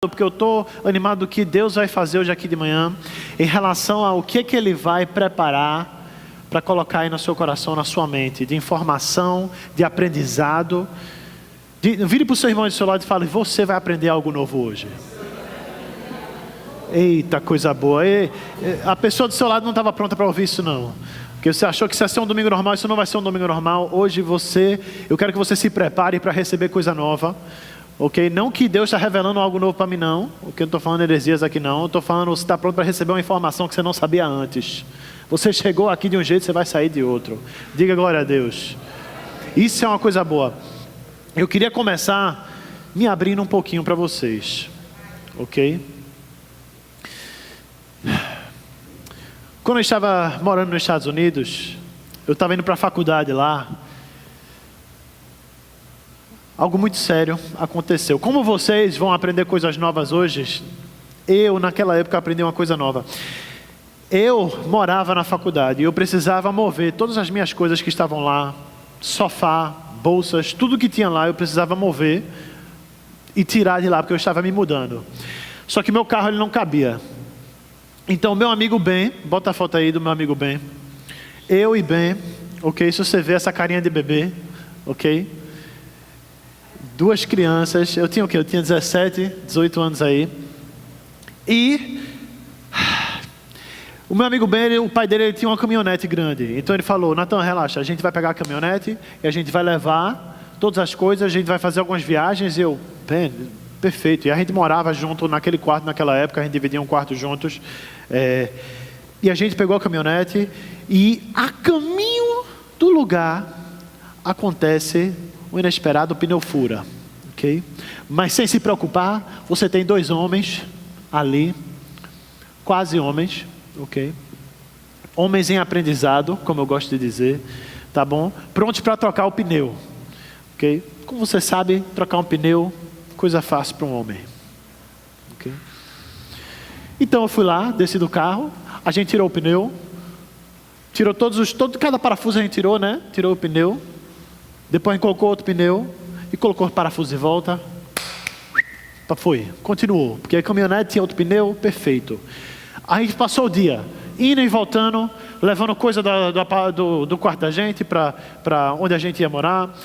porque eu estou animado do que Deus vai fazer hoje aqui de manhã, em relação ao que Ele vai preparar para colocar aí no seu coração, na sua mente, de informação, de aprendizado. Vire para o seu irmão do seu lado e fale: você vai aprender algo novo hoje. Eita, coisa boa. A pessoa do seu lado não estava pronta para ouvir isso não. Porque você achou que isso ia ser um domingo normal. Isso não vai ser um domingo normal. Hoje eu quero que você se prepare para receber coisa nova. Ok? Não que Deus está revelando algo novo para mim não. Ok? Eu não estou falando heresias aqui não. Eu estou falando você está pronto para receber uma informação que você não sabia antes. Você chegou aqui de um jeito, você vai sair de outro. Diga glória a Deus. Isso é uma coisa boa. Eu queria começar me abrindo um pouquinho para vocês. Ok? Quando eu estava morando nos Estados Unidos, eu estava indo para a faculdade lá. Algo muito sério aconteceu. Como vocês vão aprender coisas novas hoje, eu naquela época aprendi uma coisa nova. Eu morava na faculdade e eu precisava mover todas as minhas coisas que estavam lá, sofá, bolsas, tudo que tinha lá eu precisava mover e tirar de lá, porque eu estava me mudando. Só que meu carro ele não cabia. Então meu amigo Ben, bota a foto aí do meu amigo Ben. Eu e Ben, ok? Se você vê essa carinha de bebê, ok? Duas crianças, eu tinha o quê? Eu tinha 17, 18 anos aí. E o meu amigo Ben, o pai dele ele tinha uma caminhonete grande. Então ele falou: Nathan, relaxa, a gente vai pegar a caminhonete e a gente vai levar todas as coisas, a gente vai fazer algumas viagens. E eu, Ben, perfeito. E a gente morava junto naquele quarto naquela época, a gente dividia um quarto juntos. E a gente pegou a caminhonete e a caminho do lugar acontece o inesperado, o pneu fura, ok? Mas sem se preocupar, você tem dois homens ali, quase homens, ok? Homens em aprendizado, como eu gosto de dizer, tá bom? Prontos para trocar o pneu, ok? Como você sabe, trocar um pneu, coisa fácil para um homem, ok? Então eu fui lá, desci do carro, a gente tirou o pneu, tirou cada parafuso a gente tirou, né? Tirou o pneu. Depois a gente colocou outro pneu e colocou o parafuso de volta. Foi, continuou. Porque a caminhonete tinha outro pneu, perfeito. A gente passou o dia, indo e voltando, levando coisa do quarto da gente para onde a gente ia morar.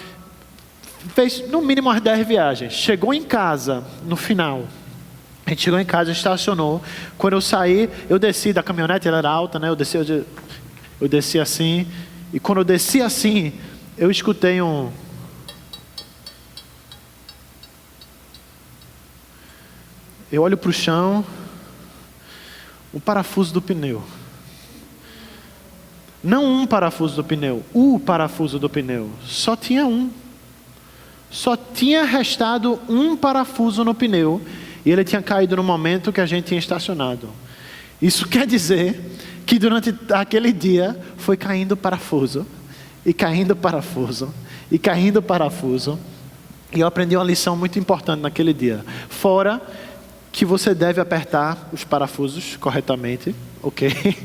Fez no mínimo umas 10 viagens. Chegou em casa, no final. A gente chegou em casa, estacionou. Quando eu saí, eu desci da caminhonete, ela era alta, né? Eu desci assim. E quando eu desci assim, eu escutei eu olho para o chão, o parafuso do pneu. Não um parafuso do pneu, o parafuso do pneu. Só tinha um. Só tinha restado um parafuso no pneu. E ele tinha caído no momento que a gente tinha estacionado. Isso quer dizer que durante aquele dia foi caindo parafuso. E caindo parafuso, e caindo parafuso. E eu aprendi uma lição muito importante naquele dia. Fora que você deve apertar os parafusos corretamente, ok?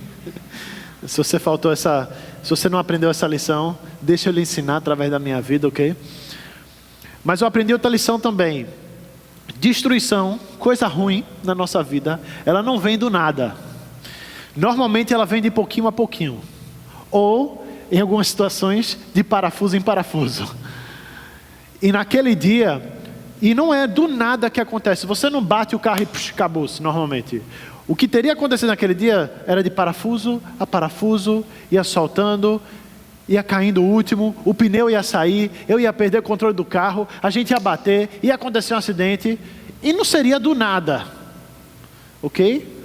Se você não aprendeu essa lição, deixa eu lhe ensinar através da minha vida, ok? Mas eu aprendi outra lição também. Destruição, coisa ruim na nossa vida, ela não vem do nada. Normalmente ela vem de pouquinho a pouquinho. Ou em algumas situações, de parafuso em parafuso. E naquele dia, e não é do nada que acontece, você não bate o carro e acabou-se, normalmente. O que teria acontecido naquele dia, era de parafuso a parafuso, ia soltando, ia caindo o último, o pneu ia sair, eu ia perder o controle do carro, a gente ia bater, ia acontecer um acidente, e não seria do nada. Ok?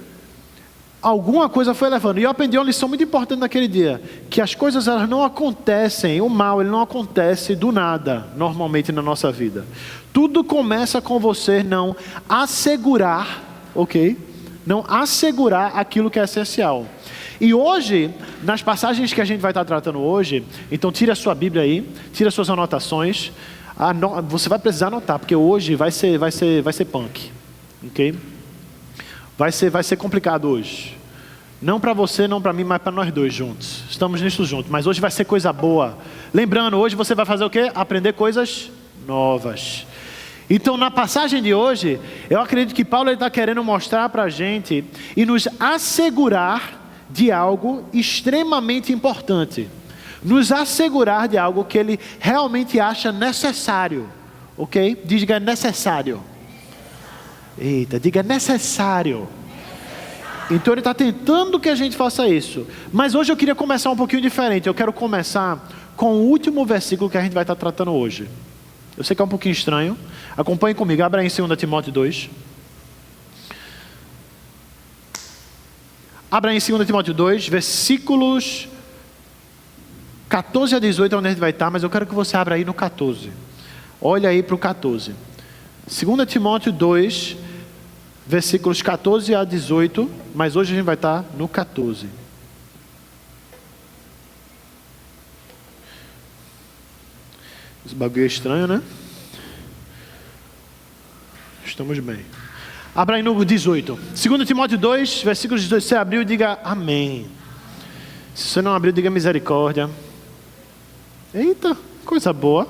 Alguma coisa foi levando. E eu aprendi uma lição muito importante naquele dia. Que as coisas elas não acontecem. O mal ele não acontece do nada. Normalmente na nossa vida. Tudo começa com você não assegurar. Ok? Não assegurar aquilo que é essencial. E hoje, nas passagens que a gente vai estar tratando hoje. Então tira a sua Bíblia aí. Tira suas anotações. Você vai precisar anotar. Porque hoje vai ser punk. Ok? Vai ser complicado hoje. Não para você, não para mim, mas para nós dois juntos. Estamos nisso juntos, mas hoje vai ser coisa boa. Lembrando, hoje você vai fazer o quê? Aprender coisas novas. Então, na passagem de hoje, eu acredito que Paulo está querendo mostrar para a gente e nos assegurar de algo extremamente importante. Nos assegurar de algo que ele realmente acha necessário. Ok? Diga necessário. Eita, diga necessário. Então ele está tentando que a gente faça isso. Mas hoje eu queria começar um pouquinho diferente. Eu quero começar com o último versículo que a gente vai estar tratando hoje. Eu sei que é um pouquinho estranho. Acompanhe comigo, abra aí em 2 Timóteo 2. Abra aí em 2 Timóteo 2, versículos 14 a 18 é onde a gente vai estar, mas eu quero que você abra aí no 14. Olha aí para o 14. 2 Timóteo 2, versículos 14 a 18, mas hoje a gente vai estar no 14. Esse bagulho é estranho, né? Estamos bem. Abra aí no 18. 2 Timóteo 2, versículos 18. Você abriu e diga amém. Se você não abriu, diga misericórdia. Eita, coisa boa.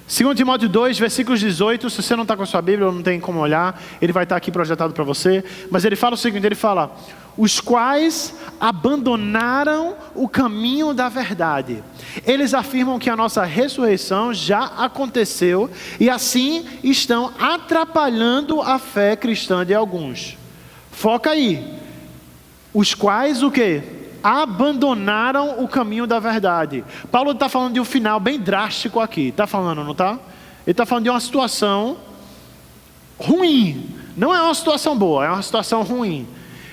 2 Timóteo 2, versículos 18. Se você não está com a sua Bíblia, não tem como olhar, ele vai estar aqui projetado para você. Mas ele fala o seguinte, ele fala: os quais abandonaram o caminho da verdade. Eles afirmam que a nossa ressurreição já aconteceu e assim estão atrapalhando a fé cristã de alguns. Foca aí. Os quais o quê? Abandonaram o caminho da verdade. Paulo está falando de um final bem drástico aqui. Está falando, não está? Ele está falando de uma situação ruim. Não é uma situação boa, é uma situação ruim.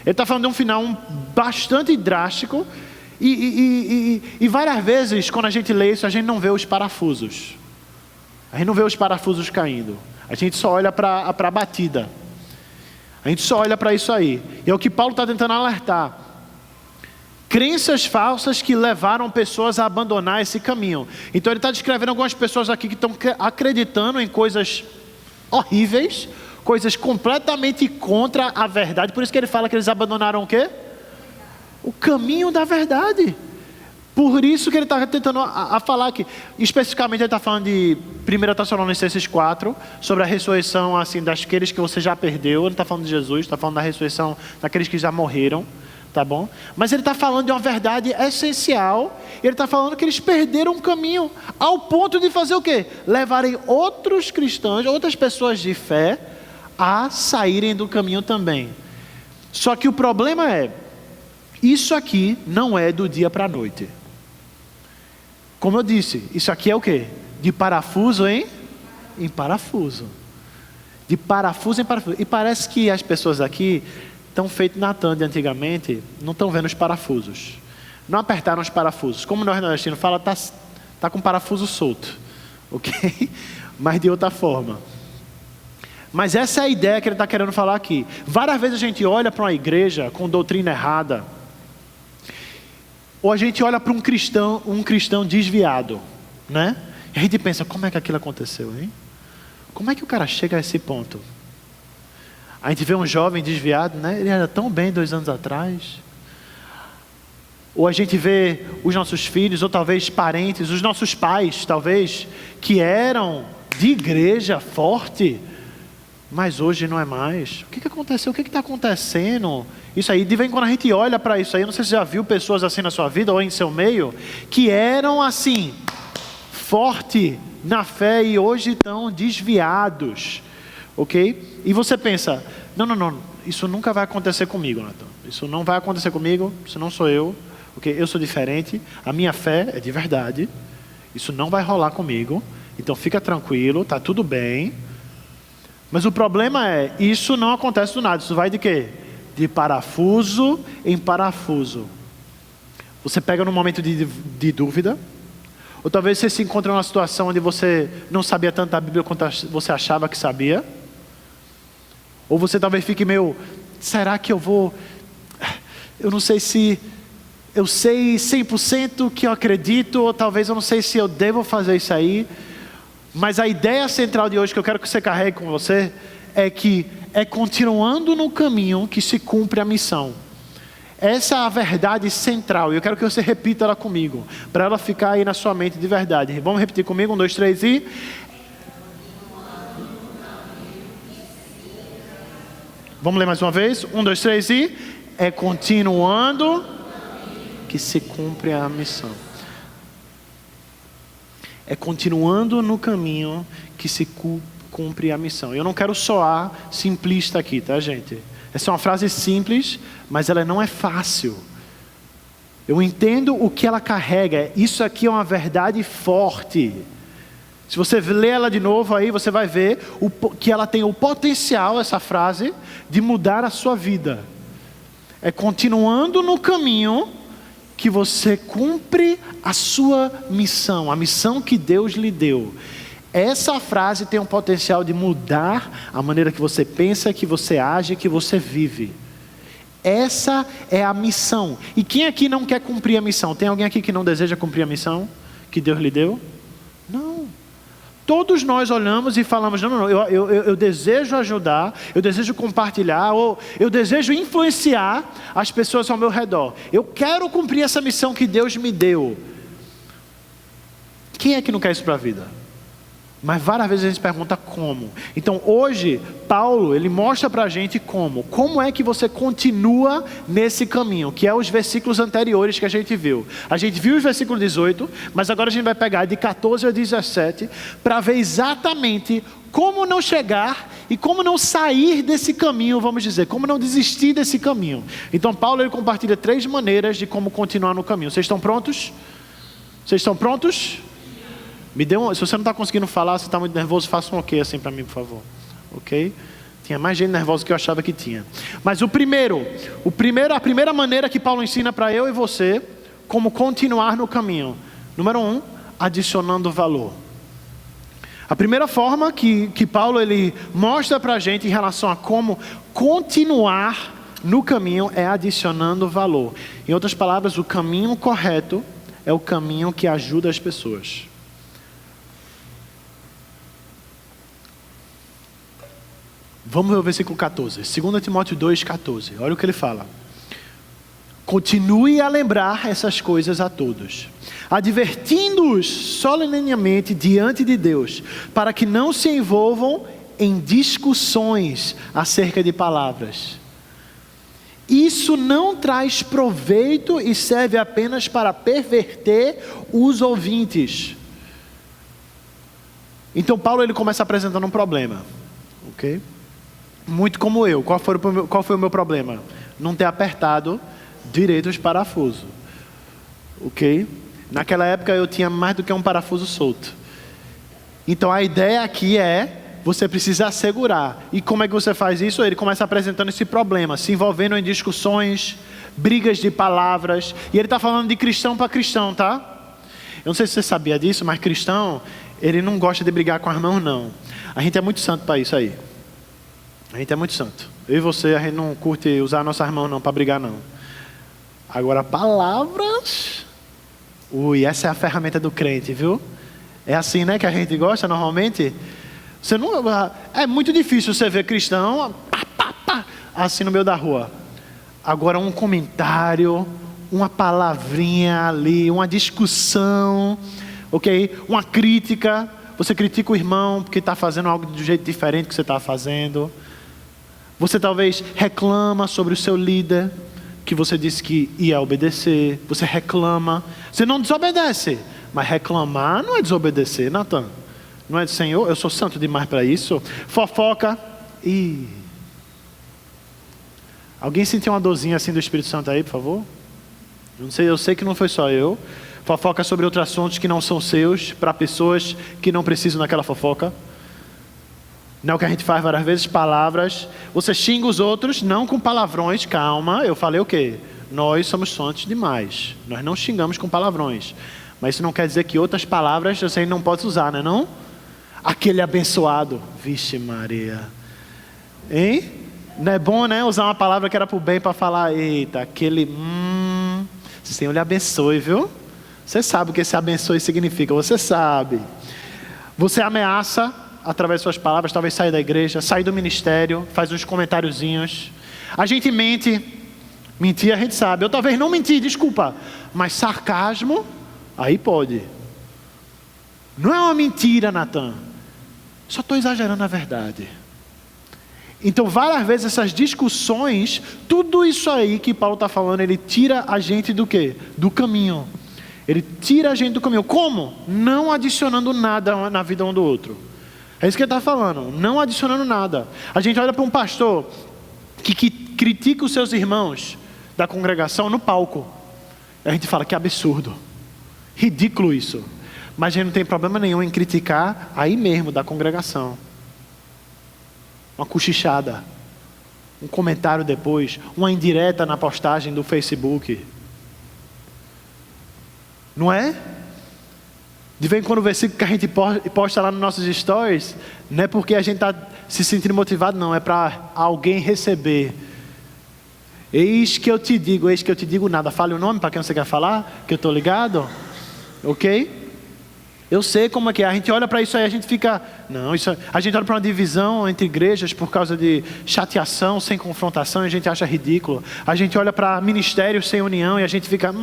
Ele está falando de um final bastante drástico. E várias vezes, quando a gente lê isso, a gente não vê os parafusos. A gente não vê os parafusos caindo. A gente só olha para a batida. A gente só olha para isso aí. E é o que Paulo está tentando alertar. Crenças falsas que levaram pessoas a abandonar esse caminho. Então ele está descrevendo algumas pessoas aqui que estão acreditando em coisas horríveis, coisas completamente contra a verdade. Por isso que ele fala que eles abandonaram o quê? O caminho da verdade. Por isso que ele está tentando a falar aqui. Especificamente ele está falando de 1 Tessalonicenses 4, sobre a ressurreição assim, daqueles que você já perdeu. Ele não está falando de Jesus, está falando da ressurreição daqueles que já morreram. Tá bom? Mas ele está falando de uma verdade essencial. Ele está falando que eles perderam o caminho, ao ponto de fazer o quê? Levarem outros cristãos, outras pessoas de fé, a saírem do caminho também. Só que o problema é, isso aqui não é do dia para a noite. Como eu disse, isso aqui é o quê? De parafuso em parafuso. De parafuso em parafuso. E parece que as pessoas aqui estão feitos na Tand antigamente, não estão vendo os parafusos. Não apertaram os parafusos. Como nós nordestinos fala, tá com parafuso solto. Ok? Mas de outra forma. Mas essa é a ideia que ele está querendo falar aqui. Várias vezes a gente olha para uma igreja com doutrina errada. Ou a gente olha para um cristão desviado. Né? E a gente pensa, como é que aquilo aconteceu, hein? Como é que o cara chega a esse ponto? A gente vê um jovem desviado, né? Ele era tão bem 2 anos atrás. Ou a gente vê os nossos filhos, ou talvez parentes, os nossos pais, talvez, que eram de igreja forte, mas hoje não é mais. O que aconteceu? O que está acontecendo? Isso aí, de vez em quando a gente olha para isso aí, não sei se você já viu pessoas assim na sua vida, ou em seu meio, que eram assim, forte na fé e hoje estão desviados. Ok? E você pensa, não, isso nunca vai acontecer comigo, Nathan. Isso não vai acontecer comigo, isso não sou eu. Ok? Eu sou diferente, a minha fé é de verdade. Isso não vai rolar comigo. Então fica tranquilo, tá tudo bem. Mas o problema é, isso não acontece do nada. Isso vai de quê? De parafuso em parafuso. Você pega num momento de dúvida. Ou talvez você se encontre numa situação onde você não sabia tanto da Bíblia quanto você achava que sabia. Ou você talvez fique meio, será que eu vou... Eu não sei se eu sei 100% que eu acredito, ou talvez eu não sei se eu devo fazer isso aí. Mas a ideia central de hoje que eu quero que você carregue com você é que é continuando no caminho que se cumpre a missão. Essa é a verdade central. E eu quero que você repita ela comigo, para ela ficar aí na sua mente de verdade. Vamos repetir comigo? 1, 2, 3 e... Vamos ler mais uma vez? 1, 2, 3 e... É continuando que se cumpre a missão. É continuando no caminho que se cumpre a missão. Eu não quero soar simplista aqui, tá, gente? Essa é uma frase simples, mas ela não é fácil. Eu entendo o que ela carrega. Isso aqui é uma verdade forte. Se você ler ela de novo aí, você vai ver que ela tem o potencial, essa frase, de mudar a sua vida. É continuando no caminho que você cumpre a sua missão, a missão que Deus lhe deu. Essa frase tem um potencial de mudar a maneira que você pensa, que você age, que você vive. Essa é a missão. E quem aqui não quer cumprir a missão? Tem alguém aqui que não deseja cumprir a missão que Deus lhe deu? Não. Todos nós olhamos e falamos, não, eu desejo ajudar, eu desejo compartilhar, ou eu desejo influenciar as pessoas ao meu redor. Eu quero cumprir essa missão que Deus me deu. Quem é que não quer isso para a vida? Mas várias vezes a gente pergunta como. Então hoje, Paulo, ele mostra para a gente como. Como é que você continua nesse caminho? Que é os versículos anteriores que a gente viu. A gente viu os versículos 18, mas agora a gente vai pegar de 14 a 17, para ver exatamente como não chegar e como não sair desse caminho, vamos dizer. Como não desistir desse caminho. Então Paulo, ele compartilha 3 maneiras de como continuar no caminho. Vocês estão prontos? Vocês estão prontos? Se você não está conseguindo falar, se está muito nervoso, faça um ok assim para mim, por favor. Ok? Tinha mais gente nervosa que eu achava que tinha. Mas a primeira maneira que Paulo ensina para eu e você, como continuar no caminho. Número 1, adicionando valor. A primeira forma que Paulo ele mostra para a gente em relação a como continuar no caminho é adicionando valor. Em outras palavras, o caminho correto é o caminho que ajuda as pessoas. Vamos ver o versículo 14. 2 Timóteo 2,14. Olha o que ele fala. Continue a lembrar essas coisas a todos, advertindo-os solenemente diante de Deus, para que não se envolvam em discussões acerca de palavras. Isso não traz proveito e serve apenas para perverter os ouvintes. Então Paulo ele começa apresentando um problema. Ok? Muito como eu. Qual foi o meu problema? Não ter apertado direito os parafusos. Ok? Naquela época eu tinha mais do que um parafuso solto. Então a ideia aqui é, você precisa assegurar. E como é que você faz isso? Ele começa apresentando esse problema, se envolvendo em discussões, brigas de palavras. E ele está falando de cristão para cristão, tá? Eu não sei se você sabia disso, mas cristão, ele não gosta de brigar com as mãos, não. A gente é muito santo para isso aí. A gente é muito santo. Eu e você, a gente não curte usar nossas mãos não para brigar não. Agora, palavras... Ui, essa é a ferramenta do crente, viu? É assim, né, que a gente gosta normalmente. Você não... É muito difícil você ver cristão assim no meio da rua. Agora, um comentário, uma palavrinha ali, uma discussão, ok? Uma crítica. Você critica o irmão porque está fazendo algo de um jeito diferente que você está fazendo. Você talvez reclama sobre o seu líder, que você disse que ia obedecer. Você reclama. Você não desobedece. Mas reclamar não é desobedecer, Natan. Não é, Senhor, eu sou santo demais para isso. Fofoca. Alguém sentiu uma dorzinha assim do Espírito Santo aí, por favor? Não sei, eu sei que não foi só eu. Fofoca sobre outros assuntos que não são seus, para pessoas que não precisam daquela fofoca. Não é o que a gente faz várias vezes, palavras. Você xinga os outros, não com palavrões, calma. Eu falei o quê? Nós somos santos demais. Nós não xingamos com palavrões. Mas isso não quer dizer que outras palavras você não pode usar, né não? Aquele abençoado. Vixe Maria. Hein? Não é bom, né? Usar uma palavra que era pro bem para falar, eita, aquele... Senhor lhe abençoe, viu? Você sabe o que esse abençoe significa, você sabe. Você ameaça através de suas palavras, talvez sair da igreja, sair do ministério, faz uns comentáriozinhos. A gente mente, mentir a gente sabe. Eu talvez não mentir, desculpa, mas sarcasmo, aí pode. Não é uma mentira, Natan. Só estou exagerando a verdade. Então, várias vezes essas discussões, tudo isso aí que Paulo está falando, ele tira a gente do quê? Do caminho. Ele tira a gente do caminho. Como? Não adicionando nada na vida um do outro. É isso que ele está falando. Não adicionando nada. A gente olha para um pastor que critica os seus irmãos da congregação no palco. A gente fala que absurdo. Ridículo isso. Mas a gente não tem problema nenhum em criticar aí mesmo da congregação. Uma cochichada. Um comentário depois. Uma indireta na postagem do Facebook. Não é? De vez em quando o versículo que a gente posta lá nos nossos stories, não é porque a gente está se sentindo motivado, não. É para alguém receber. Eis que eu te digo nada. Fale o nome para quem você quer falar, que eu estou ligado. Ok? Eu sei como é que é. A gente olha para isso aí, a gente fica... Não, isso... A gente olha para uma divisão entre igrejas por causa de chateação, sem confrontação, e a gente acha ridículo. A gente olha para ministérios sem união e a gente fica...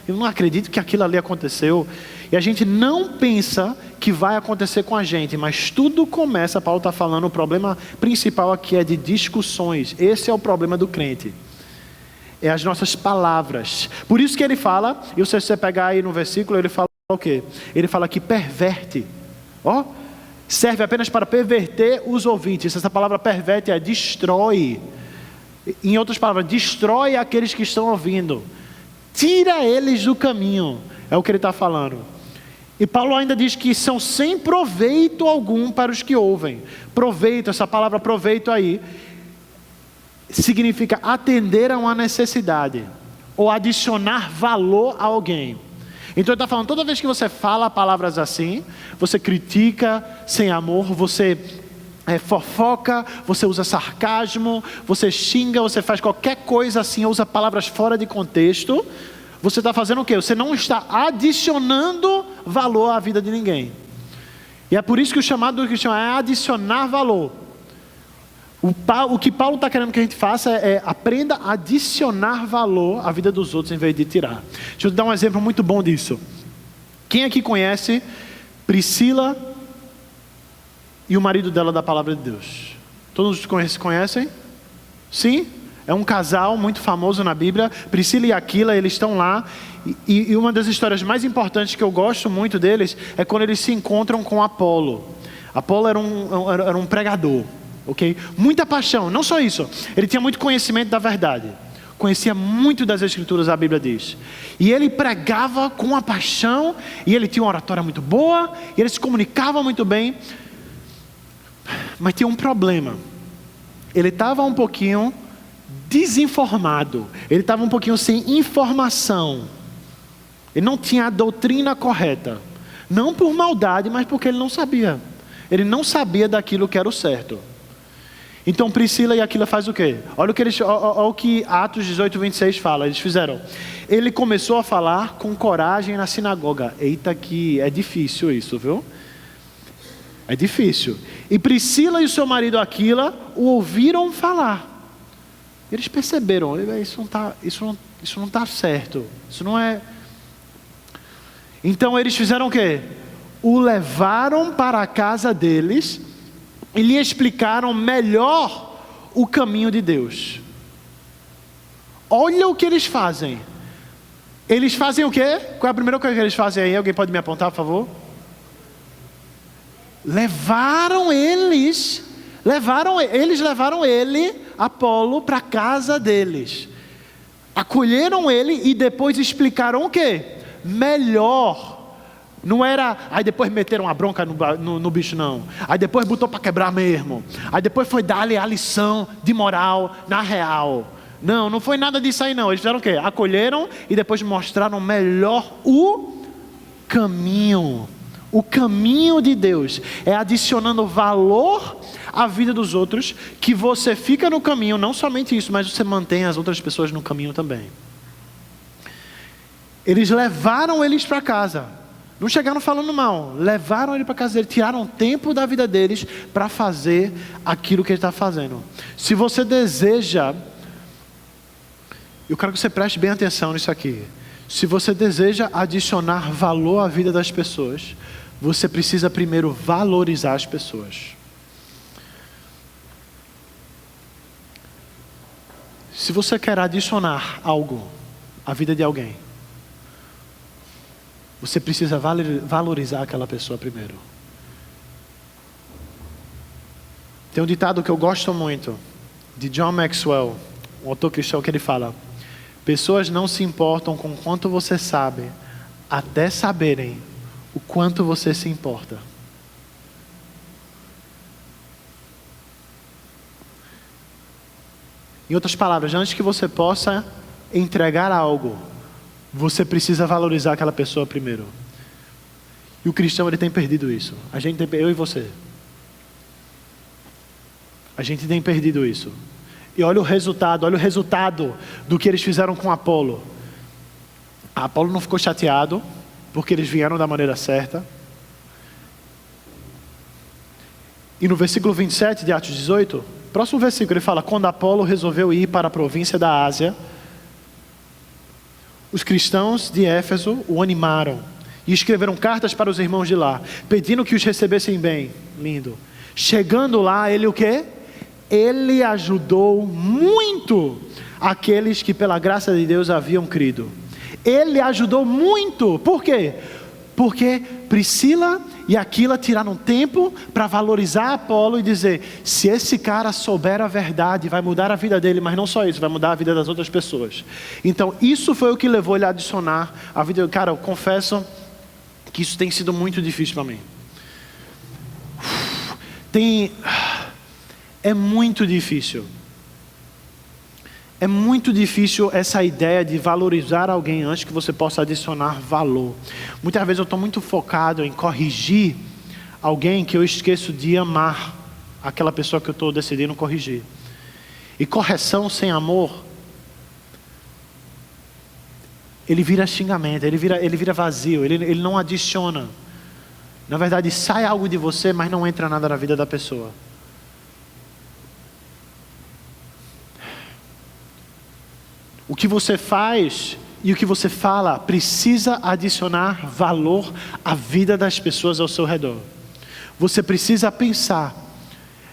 Eu não acredito que aquilo ali aconteceu. E a gente não pensa que vai acontecer com a gente, mas tudo começa, Paulo está falando, o problema principal aqui é de discussões. Esse é o problema do crente. É as nossas palavras. Por isso que ele fala, e se você pegar aí no versículo, ele fala o quê? Ele fala que perverte. Serve apenas para perverter os ouvintes. Essa palavra perverte é destrói. Em outras palavras, destrói aqueles que estão ouvindo. Tira eles do caminho. É o que ele está falando. E Paulo ainda diz que são sem proveito algum para os que ouvem. Proveito, essa palavra proveito aí, significa atender a uma necessidade. Ou adicionar valor a alguém. Então ele está falando, toda vez que você fala palavras assim, você critica sem amor, você fofoca, você usa sarcasmo, você xinga, você faz qualquer coisa assim, usa palavras fora de contexto, você está fazendo o quê? Você não está adicionando valor à vida de ninguém. E é por isso que o chamado do cristão é adicionar valor. O que Paulo está querendo que a gente faça é aprenda a adicionar valor à vida dos outros em vez de tirar. Deixa eu te dar um exemplo muito bom disso. Quem aqui conhece Priscila e o marido dela da palavra de Deus? Todos conhecem? Sim? É um casal muito famoso na Bíblia. Priscila e Aquila, eles estão lá. E uma das histórias mais importantes que eu gosto muito deles é quando eles se encontram com Apolo. Apolo era um pregador. Okay? Muita paixão, não só isso, ele tinha muito conhecimento da verdade, conhecia muito das escrituras, a Bíblia diz, e ele pregava com a paixão, e ele tinha uma oratória muito boa, e ele se comunicava muito bem, mas tinha um problema, ele estava um pouquinho desinformado, ele estava um pouquinho sem informação, ele não tinha a doutrina correta, não por maldade, mas porque ele não sabia daquilo que era o certo. Então Priscila e Aquila faz o quê? Olha o que Atos 18, 26 fala. Eles fizeram. Ele começou a falar com coragem na sinagoga. Eita, que é difícil isso, viu? É difícil. E Priscila e o seu marido Aquila o ouviram falar. Eles perceberam, isso não está certo. Isso não é... Então eles fizeram o quê? O levaram para a casa deles e lhe explicaram melhor o caminho de Deus. Olha o que eles fazem. Eles fazem o quê? Qual é a primeira coisa que eles fazem aí? Alguém pode me apontar, por favor? Levaram ele, Apolo, para a casa deles. Acolheram ele e depois explicaram o quê? Melhor. Não era, aí depois meteram a bronca no bicho, não. Aí depois botou para quebrar mesmo. Aí depois foi dar-lhe a lição de moral na real. Não foi nada disso aí não. Eles fizeram o quê? Acolheram e depois mostraram melhor o caminho. O caminho de Deus. É adicionando valor à vida dos outros, que você fica no caminho, não somente isso, mas você mantém as outras pessoas no caminho também. Eles levaram eles para casa. Não chegaram falando mal, levaram ele para casa dele, tiraram tempo da vida deles para fazer aquilo que ele está fazendo. Se você deseja, eu quero que você preste bem atenção nisso aqui. Se você deseja adicionar valor à vida das pessoas, você precisa primeiro valorizar as pessoas. Se você quer adicionar algo à vida de alguém, você precisa valorizar aquela pessoa primeiro. Tem um ditado que eu gosto muito, de John Maxwell, um autor cristão, que ele fala: pessoas não se importam com quanto você sabe, até saberem o quanto você se importa. Em outras palavras, antes que você possa entregar algo, você precisa valorizar aquela pessoa primeiro. E o cristão, ele tem perdido isso. Eu e você. A gente tem perdido isso. E olha o resultado do que eles fizeram com Apolo. Apolo não ficou chateado, porque eles vieram da maneira certa. E no versículo 27 de Atos 18, próximo versículo, ele fala: quando Apolo resolveu ir para a província da Ásia, os cristãos de Éfeso o animaram e escreveram cartas para os irmãos de lá, pedindo que os recebessem bem. Lindo. Chegando lá, ele o quê? Ele ajudou muito aqueles que pela graça de Deus haviam crido. Ele ajudou muito. Por quê? Porque Priscila e Aquila tiraram tempo para valorizar Apolo e dizer: se esse cara souber a verdade, vai mudar a vida dele, mas não só isso, vai mudar a vida das outras pessoas. Então isso foi o que levou ele a adicionar a vida. Cara, eu confesso que isso tem sido muito difícil para mim. É muito difícil. É muito difícil essa ideia de valorizar alguém antes que você possa adicionar valor. Muitas vezes eu estou muito focado em corrigir alguém que eu esqueço de amar aquela pessoa que eu estou decidindo corrigir. E correção sem amor, ele vira xingamento, ele vira vazio, ele não adiciona. Na verdade, sai algo de você, mas não entra nada na vida da pessoa. O que você faz e o que você fala precisa adicionar valor à vida das pessoas ao seu redor. Você precisa pensar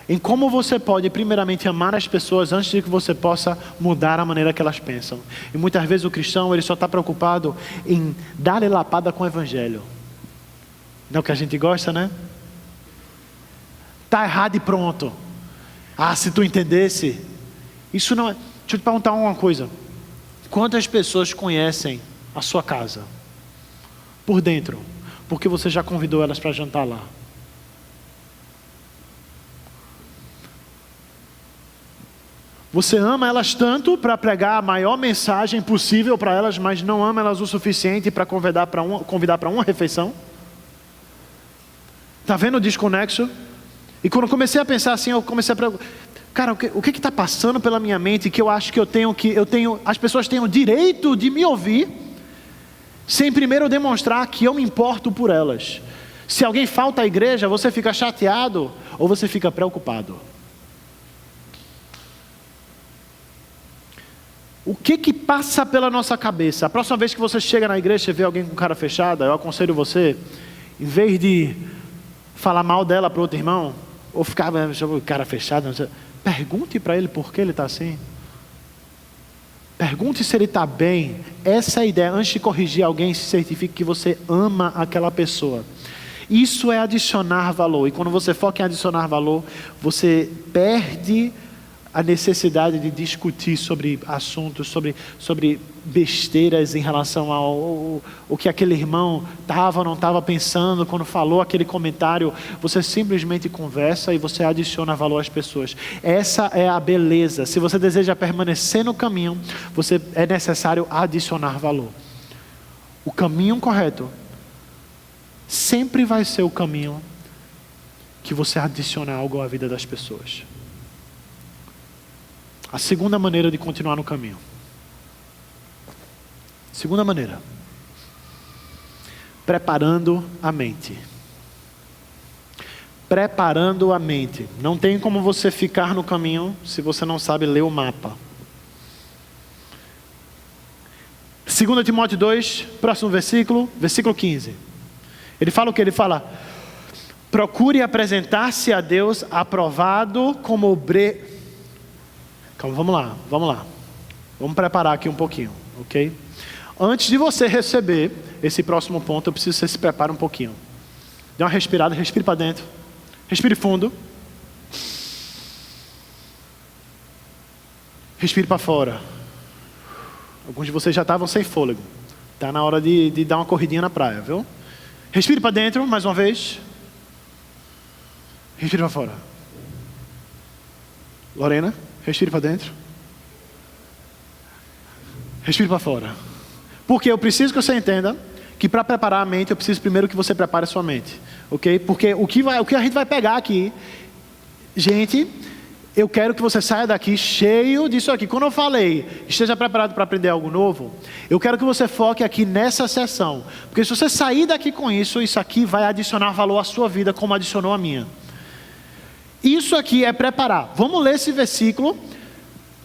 em como você pode primeiramente amar as pessoas antes de que você possa mudar a maneira que elas pensam. E muitas vezes o cristão, ele só está preocupado em dar-lhe lapada com o evangelho. Não é o que a gente gosta, né? Está errado e pronto. Ah, se tu entendesse. Isso não é... Deixa eu te perguntar uma coisa. Quantas pessoas conhecem a sua casa? Por dentro. Porque você já convidou elas para jantar lá. Você ama elas tanto para pregar a maior mensagem possível para elas, mas não ama elas o suficiente para convidar para uma refeição? Está vendo o desconexo? E quando eu comecei a pensar assim, eu comecei a perguntar: cara, o que está passando pela minha mente que eu acho que as pessoas têm o direito de me ouvir, sem primeiro demonstrar que eu me importo por elas. Se alguém falta à igreja, você fica chateado ou você fica preocupado? O que passa pela nossa cabeça? A próxima vez que você chega na igreja e vê alguém com cara fechada, eu aconselho você, em vez de falar mal dela para outro irmão, ou ficar com cara fechado, pergunte para ele por que ele está assim. Pergunte se ele está bem. Essa é a ideia. Antes de corrigir alguém, se certifique que você ama aquela pessoa. Isso é adicionar valor. E quando você foca em adicionar valor, você perde a necessidade de discutir sobre assuntos, sobre besteiras em relação ao que aquele irmão estava ou não estava pensando quando falou aquele comentário. Você simplesmente conversa e você adiciona valor às pessoas. Essa é a beleza. Se você deseja permanecer no caminho, é necessário adicionar valor. O caminho correto sempre vai ser o caminho que você adiciona algo à vida das pessoas. A segunda maneira de continuar no caminho. Segunda maneira. Preparando a mente. Preparando a mente. Não tem como você ficar no caminho se você não sabe ler o mapa. 2 Timóteo 2, próximo versículo, versículo 15. Ele fala o que? Ele fala: procure apresentar-se a Deus aprovado como obreiro. Calma, vamos lá. Vamos preparar aqui um pouquinho, ok? Antes de você receber esse próximo ponto, eu preciso que você se prepare um pouquinho. Dê uma respirada, respire para dentro. Respire fundo. Respire para fora. Alguns de vocês já estavam sem fôlego. Está na hora de dar uma corridinha na praia, viu? Respire para dentro, mais uma vez. Respire para fora. Lorena, respire para dentro. Respire para fora. Porque eu preciso que você entenda que para preparar a mente, eu preciso primeiro que você prepare a sua mente. Ok? Porque o que a gente vai pegar aqui, gente, eu quero que você saia daqui cheio disso aqui. Quando eu falei, esteja preparado para aprender algo novo, eu quero que você foque aqui nessa sessão. Porque se você sair daqui com isso, isso aqui vai adicionar valor à sua vida, como adicionou a minha. Isso aqui é preparar. Vamos ler esse versículo.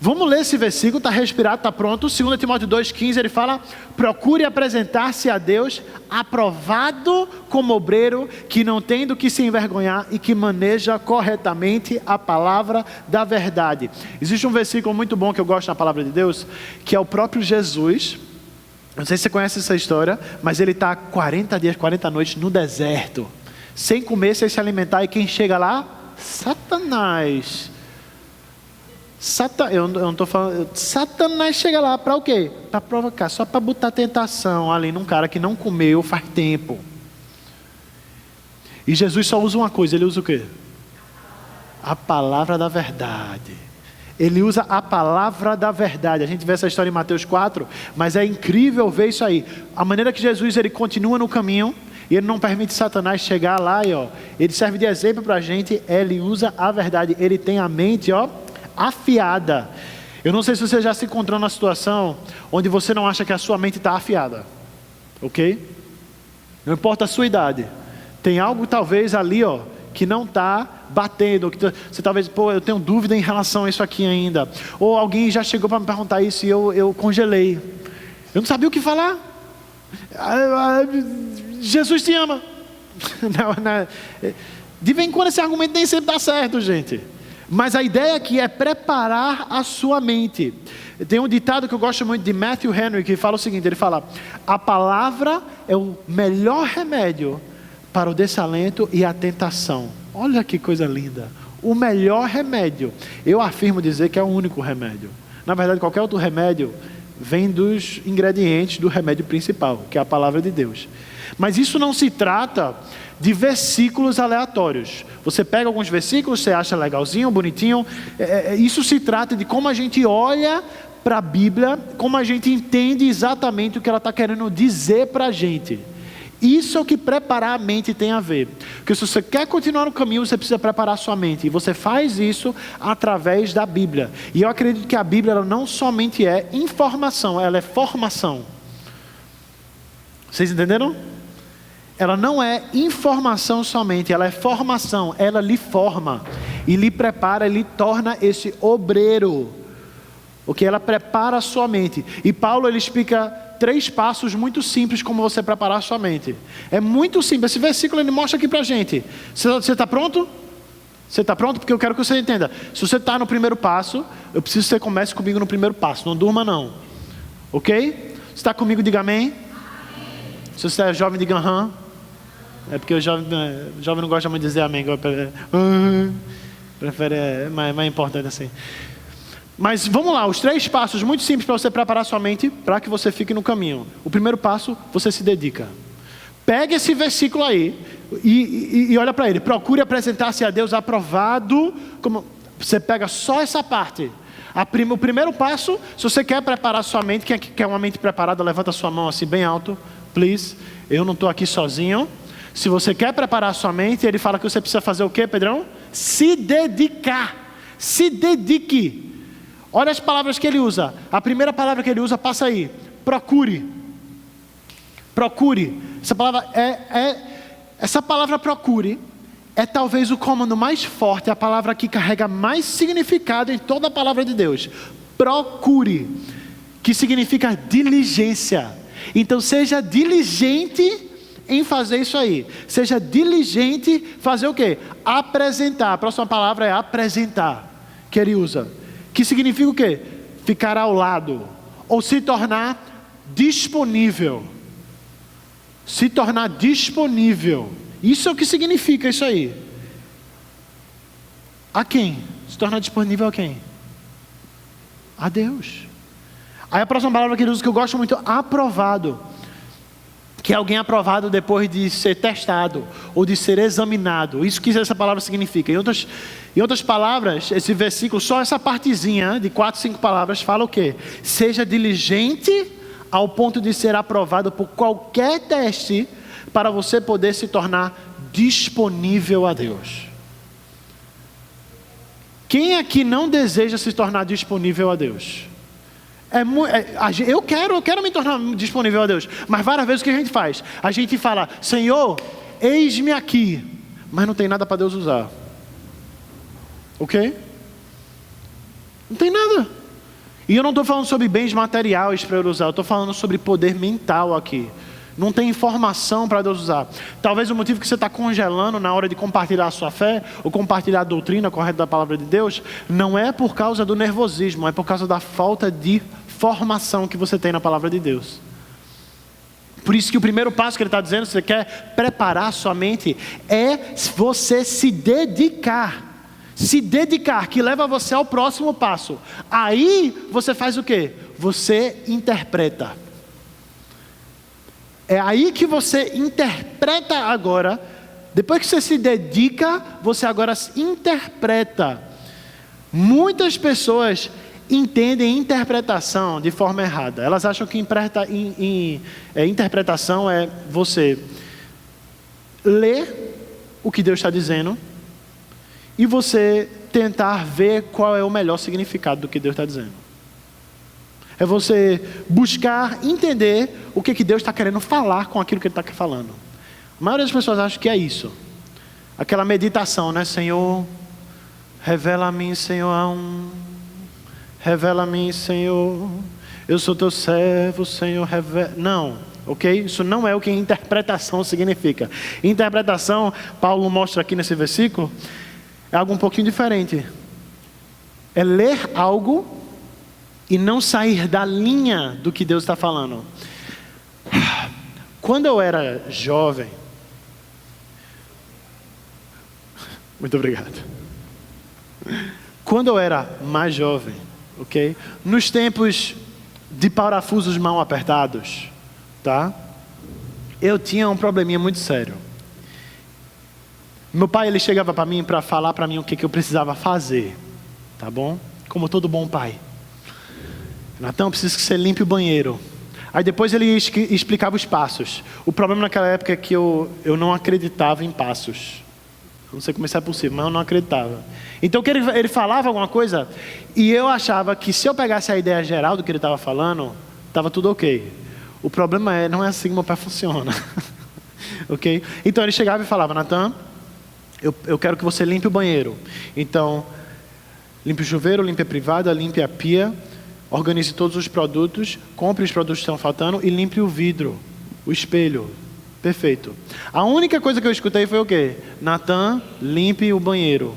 Está respirado, está pronto. 2 Timóteo 2,15, ele fala: procure apresentar-se a Deus aprovado como obreiro, que não tem do que se envergonhar e que maneja corretamente a palavra da verdade. Existe um versículo muito bom que eu gosto na palavra de Deus, que é o próprio Jesus. Não sei se você conhece essa história, mas ele está 40 dias, 40 noites no deserto, sem comer, sem se alimentar, e quem chega lá? Satanás. Eu não estou falando. Satanás chega lá para o quê? Para provocar, só para botar tentação ali num cara que não comeu faz tempo. E Jesus só usa uma coisa, ele usa o quê? A palavra da verdade. Ele usa a palavra da verdade. A gente vê essa história em Mateus 4, mas é incrível ver isso aí. A maneira que Jesus ele continua no caminho, e ele não permite Satanás chegar lá e ele serve de exemplo para a gente. Ele usa a verdade, ele tem a mente afiada. Eu não sei se você já se encontrou na situação onde você não acha que a sua mente está afiada, ok? Não importa a sua idade, tem algo talvez ali que não está batendo, que você talvez, eu tenho dúvida em relação a isso aqui ainda, ou alguém já chegou para me perguntar isso e eu congelei, eu não sabia o que falar. Jesus te ama. Não. De vez em quando esse argumento nem sempre dá certo, gente. Mas a ideia aqui é preparar a sua mente. Tem um ditado que eu gosto muito de Matthew Henry, que fala o seguinte, ele fala: a palavra é o melhor remédio para o desalento e a tentação. Olha que coisa linda. O melhor remédio. Eu afirmo dizer que é o único remédio. Na verdade, qualquer outro remédio vem dos ingredientes do remédio principal, que é a palavra de Deus. Mas isso não se trata de versículos aleatórios. Você pega alguns versículos, você acha legalzinho, bonitinho. Isso se trata de como a gente olha para a Bíblia, como a gente entende exatamente o que ela está querendo dizer para a gente. Isso é o que preparar a mente tem a ver. Porque se você quer continuar no caminho, você precisa preparar a sua mente. E você faz isso através da Bíblia. E eu acredito que a Bíblia ela não somente é informação, ela é formação. Vocês entenderam? Ela não é informação somente, ela é formação. Ela lhe forma e lhe prepara, lhe torna esse obreiro. Ok? Ela prepara a sua mente. E Paulo ele explica 3 passos muito simples como você preparar a sua mente. É muito simples. Esse versículo ele mostra aqui pra gente. Você está pronto? Você está pronto? Porque eu quero que você entenda. Se você está no primeiro passo, eu preciso que você comece comigo no primeiro passo. Não durma não. Ok? Você está comigo, diga amém. Se você é jovem, diga aham. É porque o jovem não gosta muito de dizer amém. Prefere, é mais importante assim. Mas vamos lá, os 3 passos muito simples para você preparar sua mente para que você fique no caminho. O primeiro passo, você se dedica. Pega esse versículo aí e olha para ele. Procure apresentar-se a Deus aprovado. Como você pega só essa parte. O primeiro passo, se você quer preparar sua mente, quem quer uma mente preparada, levanta sua mão assim bem alto. Please, eu não estou aqui sozinho. Se você quer preparar sua mente, ele fala que você precisa fazer o quê, Pedrão? Se dedicar. Se dedique. Olha as palavras que ele usa. A primeira palavra que ele usa, passa aí. Procure. Procure. Essa palavra procure é talvez o comando mais forte, a palavra que carrega mais significado em toda a palavra de Deus. Procure. Que significa diligência. Então seja diligente em fazer isso aí. Seja diligente fazer o quê? Apresentar. A próxima palavra é apresentar. Que ele usa. Que significa o quê? ficar ao lado, ou se tornar disponível. Se tornar disponível. Isso é o que significa isso aí. A quem? Se tornar disponível a quem? A Deus. Aí a próxima palavra que ele usa, que eu gosto muito, aprovado. Que é alguém aprovado depois de ser testado ou de ser examinado. Isso que essa palavra significa. Em outras palavras, esse versículo, só essa partezinha de 4, 5 palavras fala o quê? Seja diligente ao ponto de ser aprovado por qualquer teste para você poder se tornar disponível a Deus. Quem aqui não deseja se tornar disponível a Deus? Eu quero me tornar disponível a Deus. Mas várias vezes o que a gente faz? A gente fala, Senhor, eis-me aqui. Mas não tem nada para Deus usar. Ok? Não tem nada. E eu não estou falando sobre bens materiais para eu usar. Eu estou falando sobre poder mental aqui. Não tem informação para Deus usar. Talvez o motivo que você está congelando na hora de compartilhar a sua fé, ou compartilhar a doutrina correta da palavra de Deus, não é por causa do nervosismo, é por causa da falta de formação que você tem na palavra de Deus. Por isso que o primeiro passo que ele está dizendo, se você quer preparar sua mente, é você se dedicar. Se dedicar, que leva você ao próximo passo. Aí você faz o quê? Você interpreta. É aí que você interpreta agora. Depois que você se dedica, você agora interpreta. Muitas pessoas entendem interpretação de forma errada. Elas acham que interpretação é você ler o que Deus está dizendo e você tentar ver qual é o melhor significado do que Deus está dizendo. É você buscar entender o que Deus está querendo falar com aquilo que Ele está falando. A maioria das pessoas acha que é isso. Aquela meditação, né? Senhor, revela a mim, Senhor, revela a mim, Senhor. Eu sou teu servo, Senhor, revela. Não, ok? Isso não é o que interpretação significa. Interpretação, Paulo mostra aqui nesse versículo, é algo um pouquinho diferente. É ler algo e não sair da linha do que Deus está falando. Quando eu era jovem... Muito obrigado. Quando eu era mais jovem, ok? Nos tempos de parafusos mal apertados, tá? Eu tinha um probleminha muito sério. Meu pai, ele chegava para mim para falar para mim o que eu precisava fazer, tá bom? Como todo bom pai. Natan, preciso que você limpe o banheiro. Aí depois ele explicava os passos. O problema naquela época é que eu não acreditava em passos. Não sei como isso é possível, mas eu não acreditava. Então ele falava alguma coisa e eu achava que se eu pegasse a ideia geral do que ele estava falando, estava tudo ok. O problema não é assim que meu pai funciona. Ok? Então ele chegava e falava, Natan, eu quero que você limpe o banheiro. Então, limpe o chuveiro, limpe a privada, limpe a pia, organize todos os produtos, compre os produtos que estão faltando e limpe o vidro, o espelho. Perfeito. A única coisa que eu escutei foi o quê? Natan, limpe o banheiro.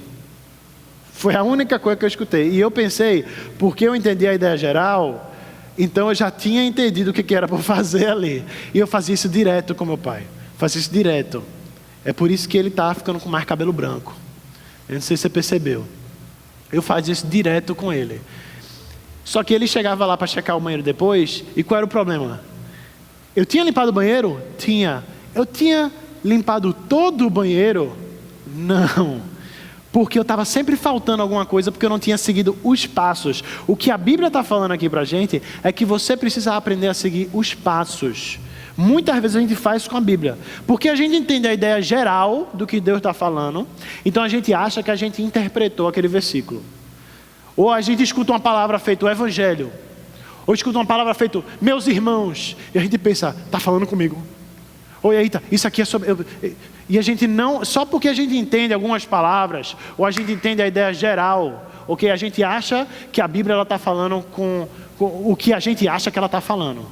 Foi a única coisa que eu escutei. E eu pensei, porque eu entendi a ideia geral, então eu já tinha entendido o que era para fazer ali. E eu fazia isso direto com meu pai. Fazia isso direto. É por isso que ele está ficando com mais cabelo branco. Eu não sei se você percebeu. Eu fazia isso direto com ele. Só que ele chegava lá para checar o banheiro depois, e qual era o problema? Eu tinha limpado o banheiro? Tinha. Eu tinha limpado todo o banheiro? Não. Porque eu estava sempre faltando alguma coisa, porque eu não tinha seguido os passos. O que a Bíblia está falando aqui para a gente é que você precisa aprender a seguir os passos. Muitas vezes a gente faz isso com a Bíblia, porque a gente entende a ideia geral do que Deus está falando, então a gente acha que a gente interpretou aquele versículo. Ou a gente escuta uma palavra feita o Evangelho, ou escuta uma palavra feita meus irmãos, e a gente pensa, está falando comigo. Ou eita, isso aqui é sobre... E a gente não, só porque a gente entende algumas palavras, ou a gente entende a ideia geral, ok? A gente acha que a Bíblia está falando com o que a gente acha que ela está falando.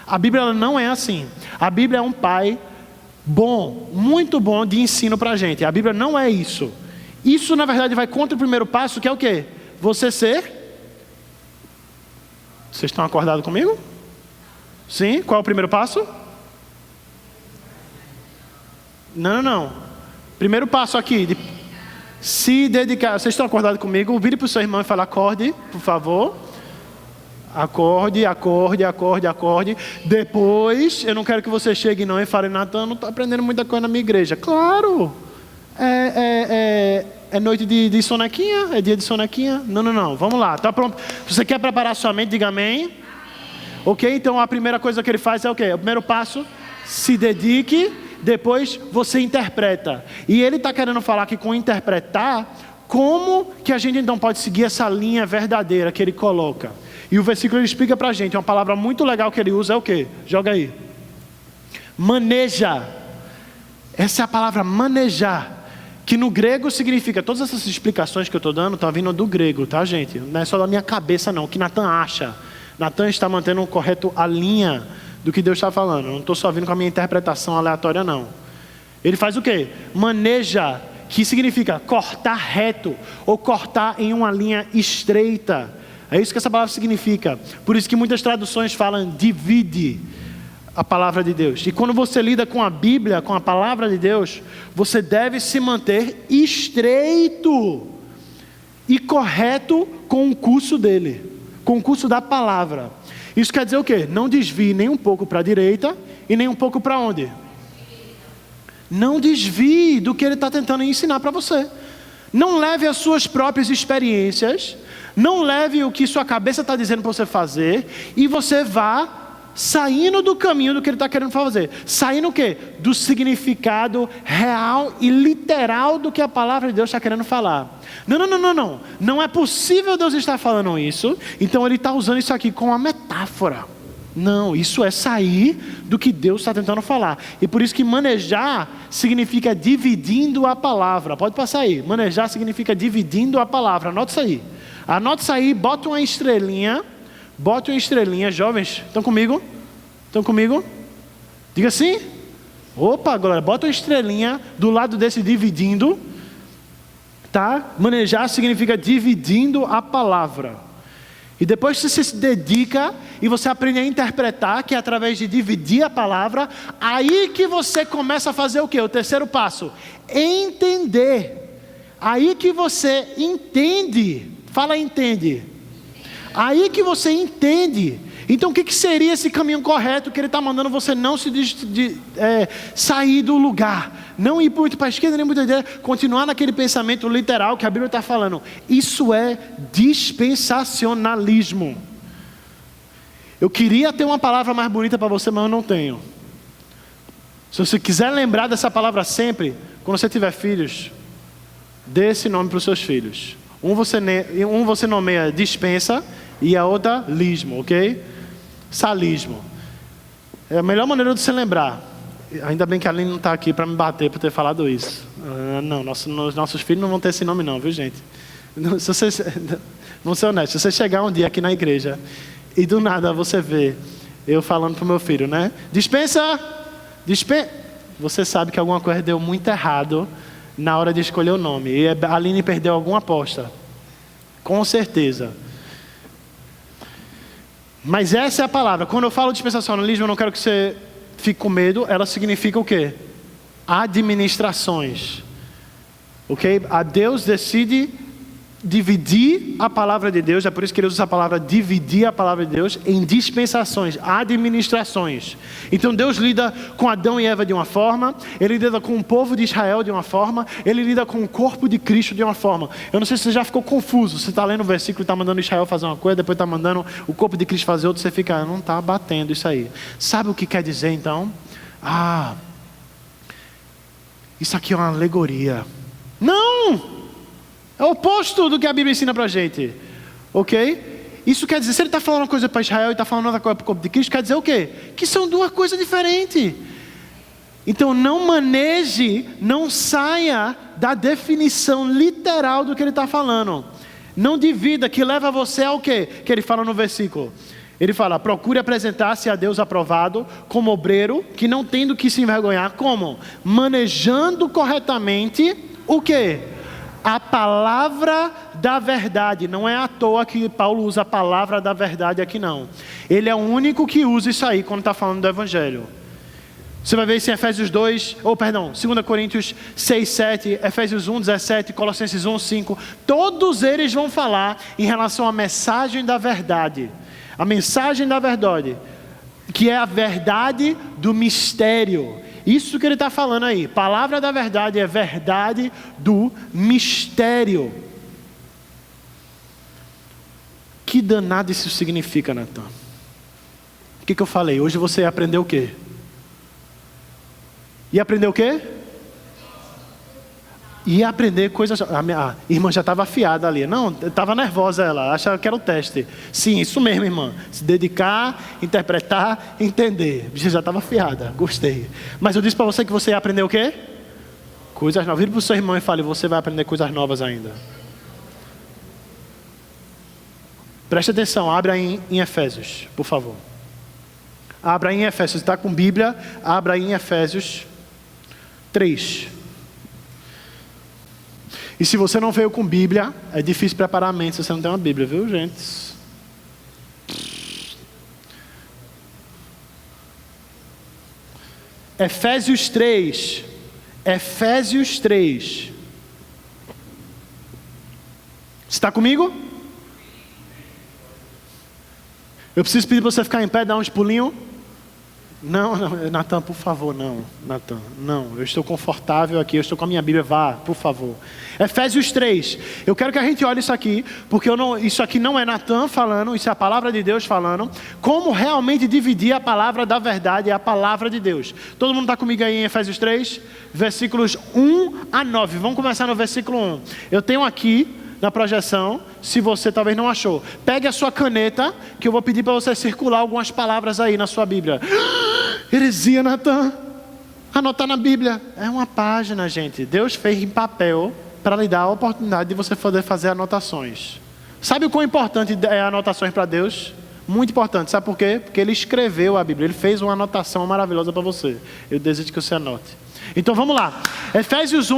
A Bíblia ela não é assim. A Bíblia é um pai bom, muito bom de ensino para a gente. A Bíblia não é isso. Isso na verdade vai contra o primeiro passo, que é o quê? Você ser Vocês estão acordados comigo? Sim? Qual é o primeiro passo? Não. Primeiro passo aqui, de se dedicar. Vocês estão acordados comigo? Vire para o seu irmão e fala: acorde, por favor. Acorde. Depois, eu não quero que você chegue não e fale: Natan, não estou aprendendo muita coisa na minha igreja. Claro! É noite de sonequinha? É dia de sonequinha? Não. Vamos lá. Tá pronto? Se você quer preparar sua mente, diga amém. Ok? Então a primeira coisa que ele faz é o quê? O primeiro passo, se dedique. Depois você interpreta. E ele está querendo falar que com interpretar, como que a gente então pode seguir essa linha verdadeira que ele coloca? E o versículo ele explica para a gente. Uma palavra muito legal que ele usa é o quê? Joga aí. Maneja. Essa é a palavra manejar. Que no grego significa, todas essas explicações que eu estou dando estão vindo do grego, tá, gente? Não é só da minha cabeça não, o que Natan acha. Natan está mantendo correto a linha do que Deus está falando. Eu não estou só vindo com a minha interpretação aleatória não. Ele faz o quê? Maneja, que significa cortar reto, ou cortar em uma linha estreita. É isso que essa palavra significa. Por isso que muitas traduções falam divide a palavra de Deus. E quando você lida com a Bíblia, com a palavra de Deus, você deve se manter estreito e correto com o curso dele, com o curso da palavra. Isso quer dizer o quê? Não desvie nem um pouco para a direita e nem um pouco para onde? Não desvie do que ele está tentando ensinar para você. Não leve as suas próprias experiências, não leve o que sua cabeça está dizendo para você fazer e você vá saindo do caminho do que ele está querendo fazer. Saindo o quê? Do significado real e literal do que a palavra de Deus está querendo falar. Não. Não é possível Deus estar falando isso. Então ele está usando isso aqui como uma metáfora. Não, isso é sair do que Deus está tentando falar. E por isso que manejar significa dividindo a palavra. Pode passar aí. Manejar significa dividindo a palavra. Anota isso aí. Anota isso aí, bota uma estrelinha. Bote uma estrelinha, jovens, estão comigo? Estão comigo? Diga assim. Opa, glória, bota uma estrelinha do lado desse dividindo. Tá? Manejar significa dividindo a palavra. E depois que você se dedica e você aprende a interpretar, que é através de dividir a palavra, aí que você começa a fazer o quê? O terceiro passo, entender. Aí que você entende. Fala, entende. Aí que você entende. Então o que seria esse caminho correto que ele está mandando você não sair do lugar, não ir muito para a esquerda nem muito para a direita, continuar naquele pensamento literal que a Bíblia está falando. Isso é dispensacionalismo. Eu queria ter uma palavra mais bonita para você, mas eu não tenho. Se você quiser lembrar dessa palavra sempre, quando você tiver filhos, dê esse nome para os seus filhos. Um você nomeia dispensa e a outra lismo, ok? Salismo. É a melhor maneira de você lembrar. Ainda bem que a Aline não está aqui para me bater por ter falado isso. Não, nossos filhos não vão ter esse nome não, viu gente? Vamos ser honestos. Se você chegar um dia aqui na igreja e do nada você vê eu falando para o meu filho, né? Dispensa! Você sabe que alguma coisa deu muito errado na hora de escolher o nome. E a Aline perdeu alguma aposta. Com certeza. Mas essa é a palavra. Quando eu falo dispensacionalismo, eu não quero que você fique com medo. Ela significa o quê? Administrações. Ok? A Deus decide dividir a palavra de Deus. É por isso que ele usa essa palavra dividir a palavra de Deus em dispensações, administrações. Então Deus lida com Adão e Eva de uma forma, ele lida com o povo de Israel de uma forma, ele lida com o corpo de Cristo de uma forma. Eu não sei se você já ficou confuso. Você está lendo o versículo e está mandando Israel fazer uma coisa, depois está mandando o corpo de Cristo fazer outra, você fica, não está batendo isso aí. Sabe o que quer dizer então? Isso aqui é uma alegoria. Não! É o oposto do que a Bíblia ensina para a gente. Ok? Isso quer dizer, se ele está falando uma coisa para Israel e está falando outra coisa para o corpo de Cristo, quer dizer o quê? Que são duas coisas diferentes. Então não maneje, não saia da definição literal do que ele está falando. Não divida, que leva você ao quê? Que ele fala no versículo. Ele fala, procure apresentar-se a Deus aprovado, como obreiro, que não tem do que se envergonhar. Como? Manejando corretamente o quê? A palavra da verdade. Não é à toa que Paulo usa a palavra da verdade aqui não. Ele é o único que usa isso aí quando está falando do Evangelho. Você vai ver isso em Efésios 2, 2 Coríntios 6, 7, Efésios 1, 17, Colossenses 1, 5. Todos eles vão falar em relação à mensagem da verdade. A mensagem da verdade, que é a verdade do mistério. Isso que ele está falando aí. Palavra da verdade é verdade do mistério. Que danado isso significa, Natan? O que eu falei? Hoje você aprendeu o quê? Ia aprender o quê? Ia aprender coisas... A irmã já estava afiada ali. Não, estava nervosa ela. Achava que era o teste. Sim, isso mesmo, irmã. Se dedicar, interpretar, entender. Já estava afiada. Gostei. Mas eu disse para você que você ia aprender o quê? Coisas novas. Vire para o seu irmão e fale, você vai aprender coisas novas ainda. Preste atenção. Abra em Efésios, por favor. Abra em Efésios. Está com Bíblia? Abra em Efésios 3. E se você não veio com Bíblia, é difícil preparar a mente se você não tem uma Bíblia, viu, gente? Efésios 3. Efésios 3. Você está comigo? Eu preciso pedir para você ficar em pé, dar uns pulinhos. Não, Natan, por favor, não. Natan, não. Eu estou confortável aqui, eu estou com a minha Bíblia, vá, por favor. Efésios 3. Eu quero que a gente olhe isso aqui, porque isso aqui não é Natan falando, isso é a palavra de Deus falando. Como realmente dividir a palavra da verdade e a palavra de Deus. Todo mundo está comigo aí em Efésios 3? Versículos 1 a 9. Vamos começar no versículo 1. Eu tenho aqui na projeção, se você talvez não achou. Pegue a sua caneta, que eu vou pedir para você circular algumas palavras aí na sua Bíblia. Heresia, Natan. Anotar na Bíblia. É uma página, gente. Deus fez em papel para lhe dar a oportunidade de você poder fazer anotações. Sabe o quão importante é anotações para Deus? Muito importante. Sabe por quê? Porque Ele escreveu a Bíblia. Ele fez uma anotação maravilhosa para você. Eu desejo que você anote. Então vamos lá. Efésios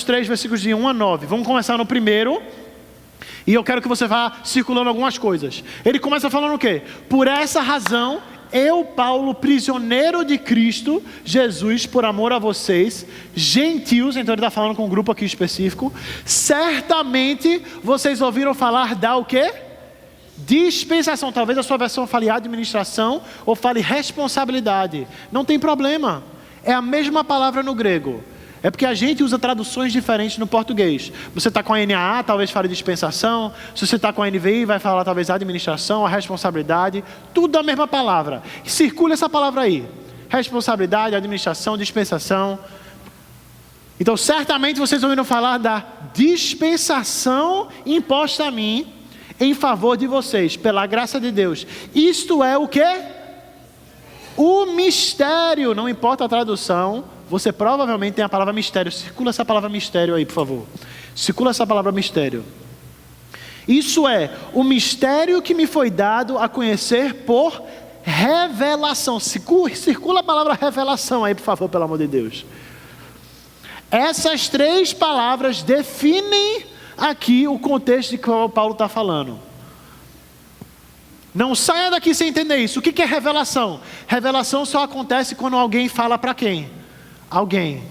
3, versículos de 1 a 9. Vamos começar no primeiro. E eu quero que você vá circulando algumas coisas. Ele começa falando o quê? Por essa razão, eu, Paulo, prisioneiro de Cristo Jesus, por amor a vocês, gentios, então ele está falando com um grupo aqui específico. Certamente vocês ouviram falar da o quê? Dispensação. Talvez a sua versão fale administração ou fale responsabilidade. Não tem problema. É a mesma palavra no grego. É porque a gente usa traduções diferentes no português. Você está com a NAA, talvez fale dispensação. Se você está com a NVI, vai falar talvez administração, a responsabilidade. Tudo a mesma palavra. Circula essa palavra aí. Responsabilidade, administração, dispensação. Então, certamente vocês ouviram falar da dispensação imposta a mim em favor de vocês, pela graça de Deus. Isto é o quê? O mistério. Não importa a tradução. Você provavelmente tem a palavra mistério. Circula essa palavra mistério aí, por favor. Circula essa palavra mistério. Isso é o mistério que me foi dado a conhecer por revelação. Circula a palavra revelação aí, por favor, pelo amor de Deus. Essas três palavras definem aqui o contexto de que o Paulo está falando. Não saia daqui sem entender isso. O que é revelação? Revelação só acontece quando alguém fala para quem? Alguém.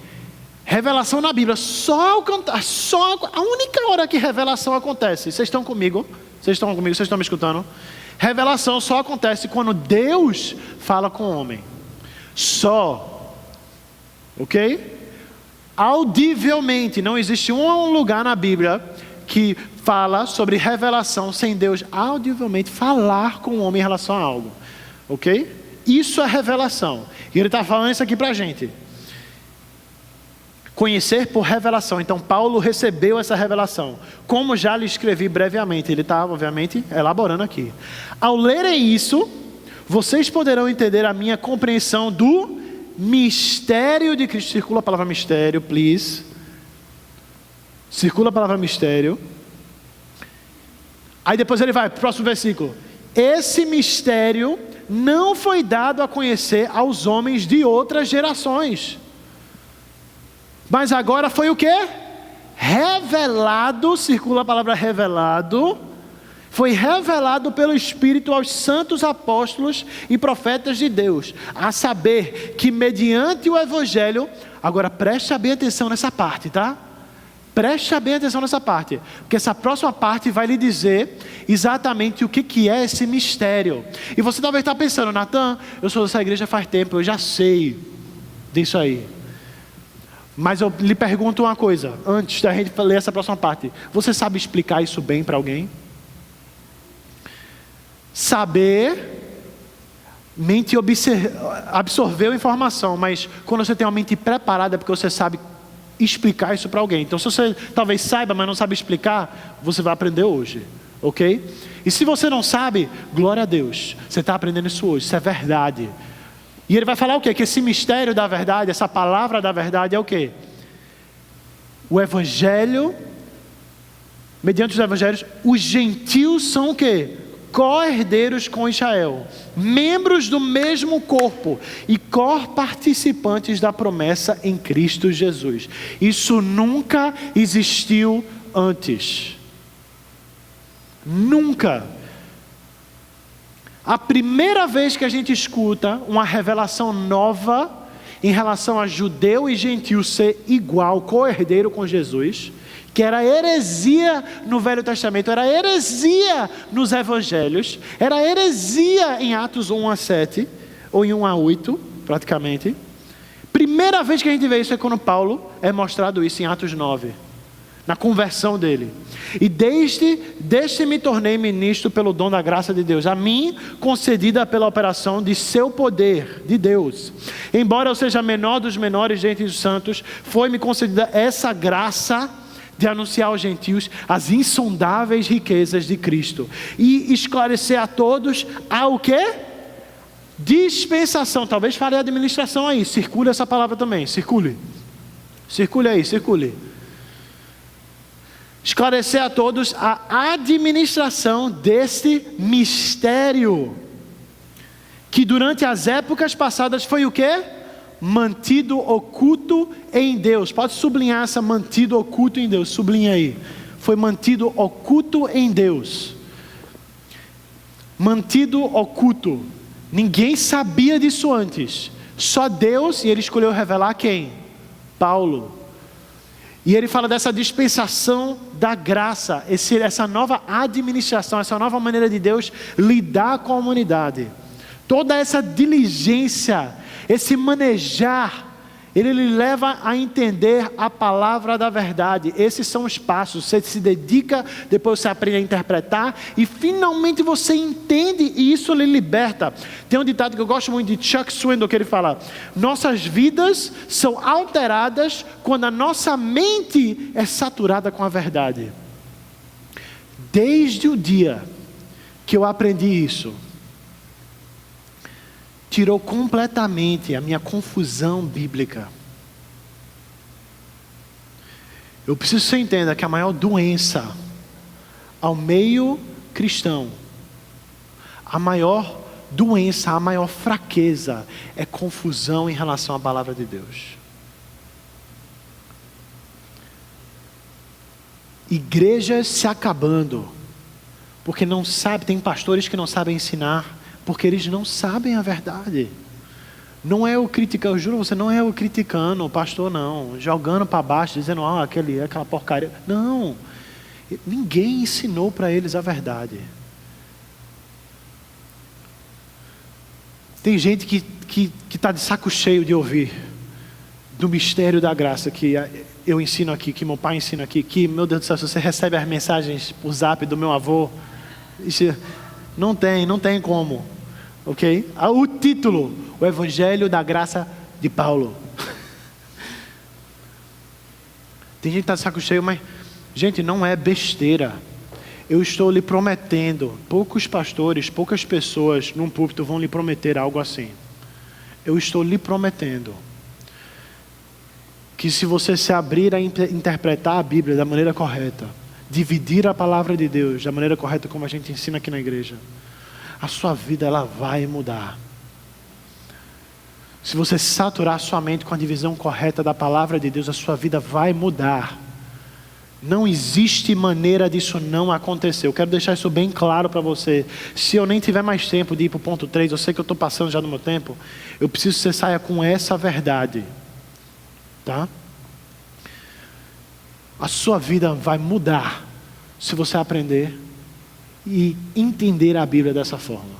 Revelação na Bíblia, só a única hora que revelação acontece. Vocês estão comigo? Vocês estão comigo? Vocês estão me escutando? Revelação só acontece quando Deus fala com o homem. Só. Ok? Audivelmente. Não existe um lugar na Bíblia que fala sobre revelação sem Deus audivelmente falar com o homem em relação a algo. Ok? Isso é revelação. E ele está falando isso aqui para a gente. Conhecer por revelação. Então Paulo recebeu essa revelação. Como já lhe escrevi brevemente. Ele está obviamente elaborando aqui. Ao lerem isso, vocês poderão entender a minha compreensão do mistério de Cristo. Circula a palavra mistério, please. Circula a palavra mistério. Aí depois ele vai para o próximo versículo. Esse mistério não foi dado a conhecer aos homens de outras gerações. Mas agora foi o quê? revelado, circula a palavra revelado, foi revelado pelo Espírito aos santos apóstolos e profetas de Deus, a saber que mediante o Evangelho, agora preste bem atenção nessa parte, tá? Preste bem atenção nessa parte, porque essa próxima parte vai lhe dizer exatamente o que é esse mistério. E você talvez está pensando, Natan, eu sou dessa igreja faz tempo, eu já sei disso aí. Mas eu lhe pergunto uma coisa, antes da gente ler essa próxima parte, você sabe explicar isso bem para alguém? Saber, mente absorveu informação, mas quando você tem uma mente preparada é porque você sabe explicar isso para alguém. Então se você talvez saiba, mas não sabe explicar, você vai aprender hoje, ok? E se você não sabe, glória a Deus, você está aprendendo isso hoje, isso é verdade. E ele vai falar o quê? Que esse mistério da verdade, essa palavra da verdade é o quê? O Evangelho, mediante os Evangelhos, os gentios são o quê? Co-herdeiros com Israel, membros do mesmo corpo e co-participantes da promessa em Cristo Jesus. Isso nunca existiu antes. Nunca. A primeira vez que a gente escuta uma revelação nova em relação a judeu e gentio ser igual, co-herdeiro com Jesus, que era heresia no Velho Testamento, era heresia nos Evangelhos, era heresia em Atos 1-7, ou em 1-8, praticamente. Primeira vez que a gente vê isso é quando Paulo é mostrado isso em Atos 9, na conversão dele. E desde me tornei ministro pelo dom da graça de Deus, a mim concedida pela operação de seu poder, de Deus. Embora eu seja menor dos menores dentre os santos, foi-me concedida essa graça de anunciar aos gentios as insondáveis riquezas de Cristo e esclarecer a todos o quê? Dispensação. Talvez fale a administração aí, circule essa palavra também, circule aí, circule. Esclarecer a todos a administração deste mistério, que durante as épocas passadas foi o quê? Mantido oculto em Deus. Pode sublinhar essa mantido oculto em Deus, sublinha aí. Foi mantido oculto em Deus. Mantido oculto. Ninguém sabia disso antes. Só Deus, e ele escolheu revelar quem? Paulo. E ele fala dessa dispensação da graça, essa nova administração, essa nova maneira de Deus lidar com a humanidade. Toda essa diligência, esse manejar, ele lhe leva a entender a palavra da verdade. Esses são os passos. Você se dedica, depois você aprende a interpretar e finalmente você entende e isso lhe liberta. Tem um ditado que eu gosto muito de Chuck Swindoll que ele fala: nossas vidas são alteradas quando a nossa mente é saturada com a verdade. Desde o dia que eu aprendi isso, tirou completamente a minha confusão bíblica. Eu preciso que você entenda que a maior doença ao meio cristão, a maior doença, a maior fraqueza é confusão em relação à palavra de Deus. Igrejas se acabando, porque não sabe, tem pastores que não sabem ensinar, porque eles não sabem a verdade. Não é o criticando, eu juro você, não é o criticando o pastor não, jogando para baixo, dizendo, aquela porcaria. Não, ninguém ensinou para eles a verdade. Tem gente que está de saco cheio de ouvir do mistério da graça, que eu ensino aqui, que meu pai ensina aqui, que, meu Deus do céu, se você recebe as mensagens por zap do meu avô, não tem como. Ok? O título, o Evangelho da Graça de Paulo. Tem gente que está de saco cheio, mas, gente, não é besteira. Eu estou lhe prometendo, poucos pastores, poucas pessoas num púlpito vão lhe prometer algo assim. Eu estou lhe prometendo que se você se abrir a interpretar a Bíblia da maneira correta, dividir a palavra de Deus da maneira correta como a gente ensina aqui na igreja, a sua vida ela vai mudar. Se você saturar sua mente com a divisão correta da palavra de Deus, a sua vida vai mudar. Não existe maneira disso não acontecer. Eu quero deixar isso bem claro para você. Se eu nem tiver mais tempo de ir para o ponto 3, eu sei que eu estou passando já no meu tempo, eu preciso que você saia com essa verdade. Tá? A sua vida vai mudar se você aprender e entender a Bíblia dessa forma.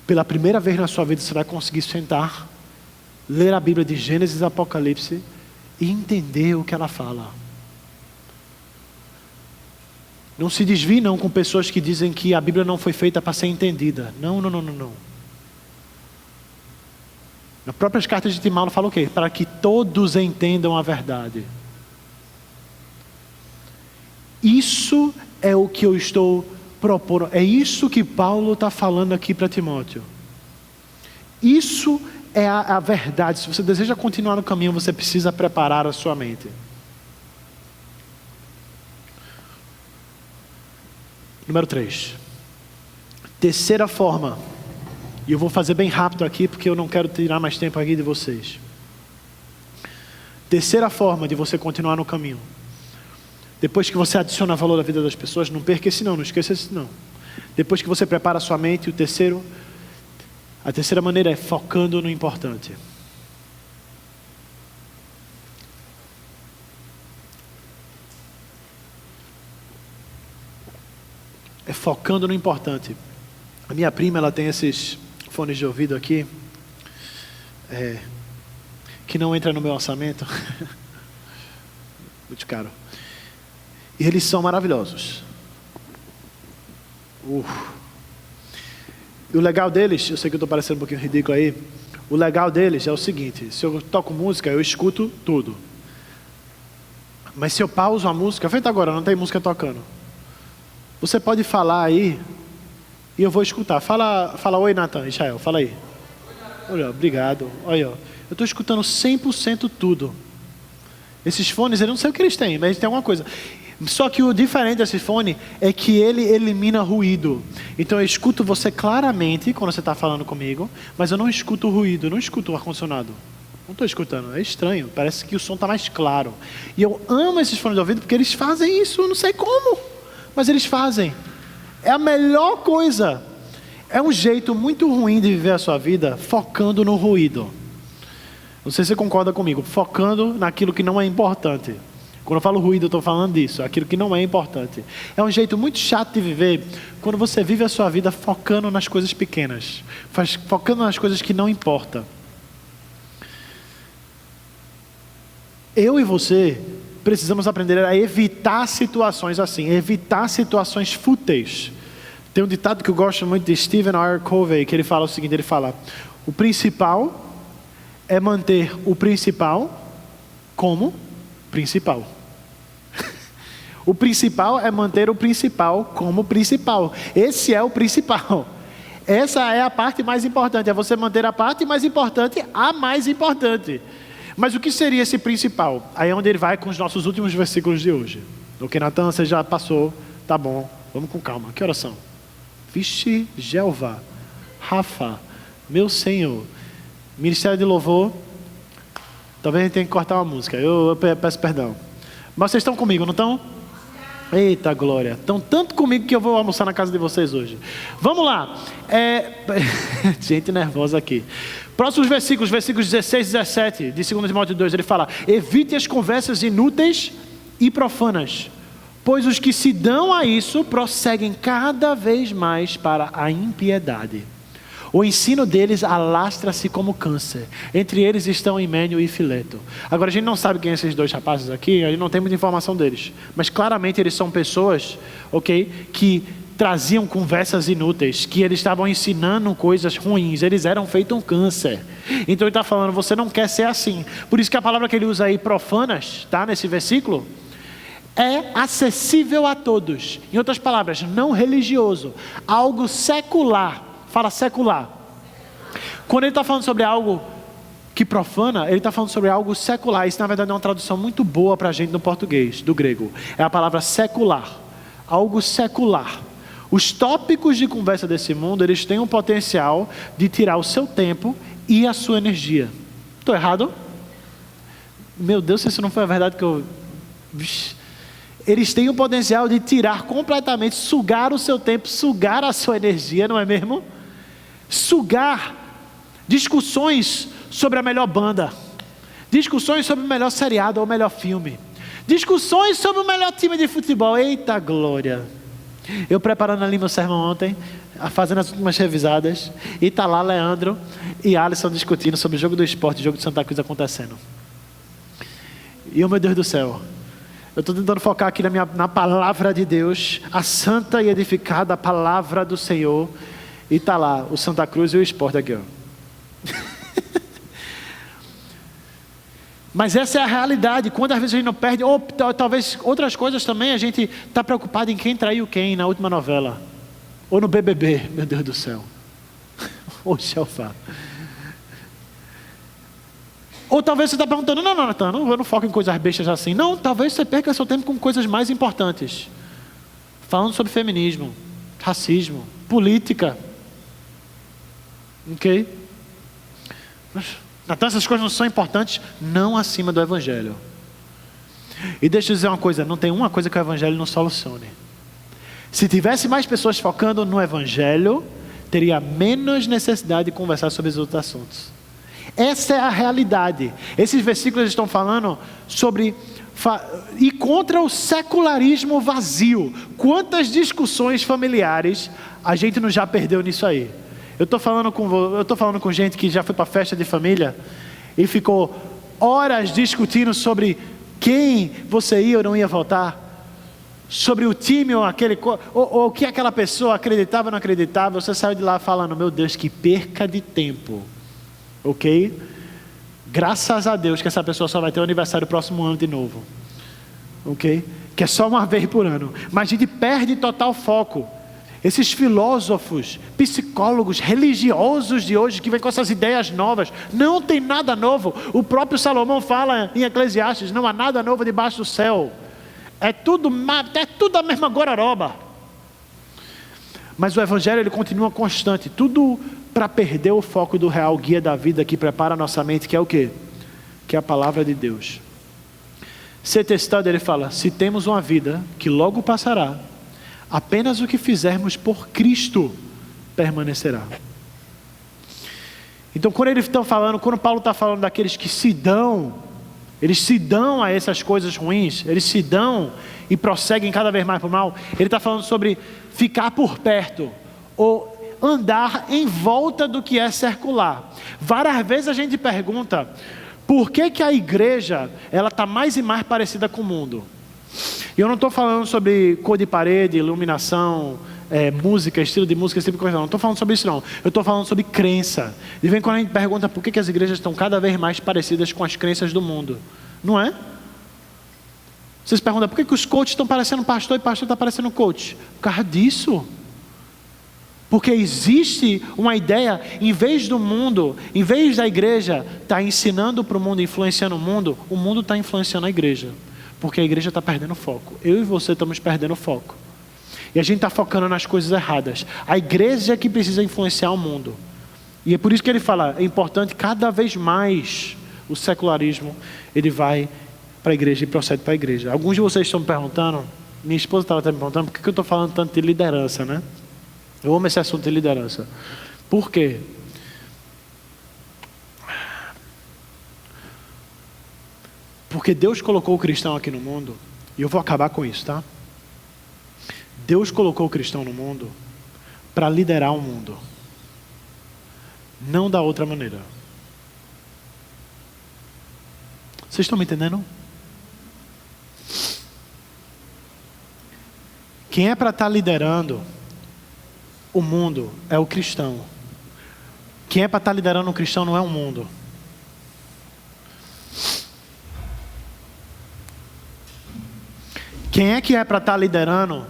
Pela primeira vez na sua vida você vai conseguir sentar, ler a Bíblia de Gênesis e Apocalipse e entender o que ela fala. Não se desvie não com pessoas que dizem que a Bíblia não foi feita para ser entendida. Não. Nas próprias cartas de Timão fala o quê? Para que todos entendam a verdade. Isso é o que eu estou propondo. É isso que Paulo está falando aqui para Timóteo. Isso é a verdade. Se você deseja continuar no caminho, você precisa preparar a sua mente. Número 3. Terceira forma. E eu vou fazer bem rápido aqui, porque eu não quero tirar mais tempo aqui de vocês. Terceira forma de você continuar no caminho. Depois que você adiciona valor à vida das pessoas, não perca esse não esqueça esse não. Depois que você prepara a sua mente, a terceira maneira é focando no importante. É focando no importante. A minha prima, ela tem esses fones de ouvido aqui, que não entra no meu orçamento. Muito caro. E eles são maravilhosos. E o legal deles, eu sei que eu estou parecendo um pouquinho ridículo aí, o legal deles é o seguinte: se eu toco música, eu escuto tudo. Mas se eu pauso a música, feito agora, não tem música tocando. Você pode falar aí, e eu vou escutar. Fala oi, Nathan, Israel, fala aí. Olha, obrigado. Olha, eu estou escutando 100% tudo. Esses fones, eu não sei o que eles têm, mas eles têm alguma coisa. Só que o diferente desse fone é que ele elimina ruído. Então eu escuto você claramente quando você está falando comigo, mas eu não escuto o ruído, eu não escuto o ar-condicionado. Não estou escutando, é estranho, parece que o som está mais claro. E eu amo esses fones de ouvido porque eles fazem isso, eu não sei como, mas eles fazem. É a melhor coisa. É um jeito muito ruim de viver a sua vida focando no ruído. Não sei se você concorda comigo, focando naquilo que não é importante. Quando eu falo ruído, eu estou falando disso, aquilo que não é importante. É um jeito muito chato de viver quando você vive a sua vida focando nas coisas pequenas, focando nas coisas que não importam. Eu e você precisamos aprender a evitar situações assim, evitar situações fúteis. Tem um ditado que eu gosto muito de Stephen R. Covey, que ele fala o seguinte, ele fala: o principal é manter o principal como principal. O principal é manter o principal como principal. Esse é o principal. Essa é a parte mais importante. É você manter a parte mais importante a mais importante. Mas o que seria esse principal? Aí é onde ele vai com os nossos últimos versículos de hoje. Ok, Natan, você já passou. Tá bom, vamos com calma. Que oração? Vixe, Jeová, Rafa, meu Senhor. Ministério de Louvor. Talvez a gente tenha que cortar uma música. Eu peço perdão. Mas vocês estão comigo, não estão? Eita glória. Estão tanto comigo que eu vou almoçar na casa de vocês hoje. Vamos lá. Gente nervosa aqui. Próximos versículos 16 e 17 de 2 Timóteo 2. Ele fala: evite as conversas inúteis e profanas, pois os que se dão a isso prosseguem cada vez mais para a impiedade. O ensino deles alastra-se como câncer. Entre eles estão Himênio e Fileto. Agora, a gente não sabe quem são esses dois rapazes aqui, a gente não tem muita informação deles. Mas claramente eles são pessoas, ok, que traziam conversas inúteis, que eles estavam ensinando coisas ruins, eles eram feitos um câncer. Então ele está falando, você não quer ser assim. Por isso que a palavra que ele usa aí, profanas, tá, nesse versículo, é acessível a todos. Em outras palavras, não religioso, algo secular. Fala secular. Quando ele está falando sobre algo que profana, ele está falando sobre algo secular. Isso na verdade é uma tradução muito boa para a gente no português, do grego. É a palavra secular. Algo secular. Os tópicos de conversa desse mundo, eles têm o potencial de tirar o seu tempo e a sua energia. Estou errado? Meu Deus, se isso não foi a verdade que eu Eles têm o potencial de tirar completamente, sugar o seu tempo, sugar a sua energia, não é mesmo? Sugar discussões sobre a melhor banda, discussões sobre o melhor seriado ou o melhor filme, discussões sobre o melhor time de futebol. Eita glória! Eu preparando ali meu sermão ontem, fazendo as últimas revisadas, e tá lá Leandro e Alisson discutindo sobre o jogo do esporte, o jogo de Santa Cruz acontecendo. E oh meu Deus do céu, eu estou tentando focar aqui na palavra de Deus, a santa e edificada palavra do Senhor, e tá lá o Santa Cruz e o esporte aqui, ó. Mas essa é a realidade. Quando às vezes a gente não perde, ou talvez outras coisas também, a gente está preocupado em quem traiu quem na última novela, ou no BBB, meu Deus do céu. Ou Shelfá. Ou talvez você está perguntando, não, Natan, eu não foco em coisas bestas assim. Não, talvez você perca seu tempo com coisas mais importantes. Falando sobre feminismo, racismo, política. Ok? Natan, essas coisas não são importantes, não acima do Evangelho. E deixa eu dizer uma coisa, não tem uma coisa que o Evangelho não solucione. Se tivesse mais pessoas focando no Evangelho, teria menos necessidade de conversar sobre os outros assuntos. Essa é a realidade. Esses versículos estão falando sobre e contra o secularismo vazio. Quantas discussões familiares a gente não já perdeu nisso aí? Eu estou falando com gente que já foi para festa de família e ficou horas discutindo sobre quem você ia ou não ia votar, sobre o time ou o que aquela pessoa acreditava ou não acreditava. Você saiu de lá falando, meu Deus, que perca de tempo. Ok? Graças a Deus que essa pessoa só vai ter o aniversário próximo ano de novo. Ok? Que é só uma vez por ano. Mas a gente perde total foco. Esses filósofos, psicólogos, religiosos de hoje que vêm com essas ideias novas, não tem nada novo. O próprio Salomão fala em Eclesiastes, não há nada novo debaixo do céu. É tudo a mesma gororoba. Mas o Evangelho ele continua constante. Tudo para perder o foco do real guia da vida que prepara a nossa mente, que é o quê? Que é a palavra de Deus. C.T. Studd ele fala, se temos uma vida que logo passará, apenas o que fizermos por Cristo permanecerá. Então quando Paulo está falando daqueles que eles se dão a essas coisas ruins, eles se dão e prosseguem cada vez mais para o mal, ele está falando sobre ficar por perto, ou andar em volta do que é circular. Várias vezes a gente pergunta, por que a igreja ela está mais e mais parecida com o mundo? E eu não estou falando sobre cor de parede, iluminação, música, estilo de música, esse tipo de coisa, não estou falando sobre isso não. Eu estou falando sobre crença. De vez em quando a gente pergunta por que as igrejas estão cada vez mais parecidas com as crenças do mundo. Não é? Vocês perguntam, por que os coaches estão parecendo pastor e pastor está parecendo coach? Por causa disso. Porque existe uma ideia, em vez da igreja estar ensinando para o mundo, influenciando o mundo está influenciando a igreja. Porque a igreja está perdendo foco. Eu e você estamos perdendo foco. E a gente está focando nas coisas erradas. A igreja é que precisa influenciar o mundo. E é por isso que ele fala, é importante cada vez mais o secularismo, ele vai para a igreja e procede para a igreja. Alguns de vocês estão me perguntando, minha esposa estava até me perguntando, por que eu estou falando tanto de liderança, né? Eu amo esse assunto de liderança. Por quê? Porque Deus colocou o cristão aqui no mundo, e eu vou acabar com isso, tá? Deus colocou o cristão no mundo para liderar o mundo. Não da outra maneira. Vocês estão me entendendo? Quem é para estar liderando o mundo é o cristão. Quem é para estar liderando o cristão não é o mundo. Quem é que é para estar liderando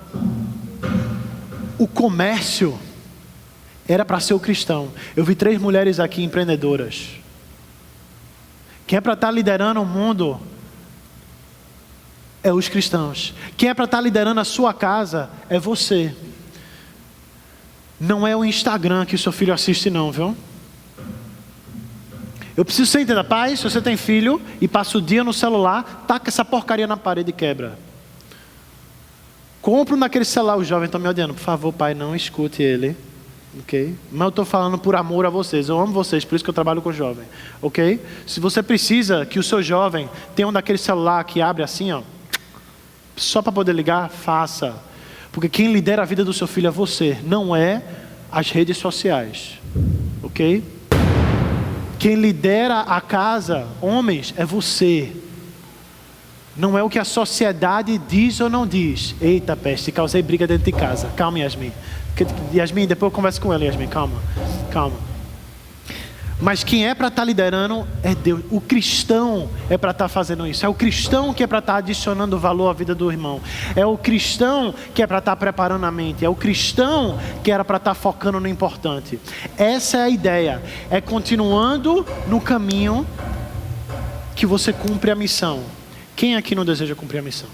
o comércio? Era para ser o cristão. Eu vi 3 mulheres aqui empreendedoras. Quem é para estar liderando o mundo é os cristãos. Quem é para estar liderando a sua casa é você. Não é o Instagram que o seu filho assiste não, viu? Eu preciso que você entenda, pai, se você tem filho e passa o dia no celular, taca essa porcaria na parede e quebra. Compra um daquele celular, os jovens estão me odiando. Por favor, pai, não escute ele. Ok? Mas eu estou falando por amor a vocês. Eu amo vocês, por isso que eu trabalho com jovem. Ok? Se você precisa que o seu jovem tenha um daquele celular que abre assim, ó, só para poder ligar, faça. Porque quem lidera a vida do seu filho é você, não é as redes sociais. Ok? Quem lidera a casa, homens, é você. Não é o que a sociedade diz ou não diz. Eita peste, causei briga dentro de casa. Calma, Yasmin. Yasmin, depois eu converso com ela, Yasmin. Calma. Mas quem é para estar liderando é Deus. O cristão é para estar fazendo isso. É o cristão que é para estar adicionando valor à vida do irmão. É o cristão que é para estar preparando a mente. É o cristão que era para estar focando no importante. Essa é a ideia. É continuando no caminho que você cumpre a missão. Quem aqui não deseja cumprir a missão?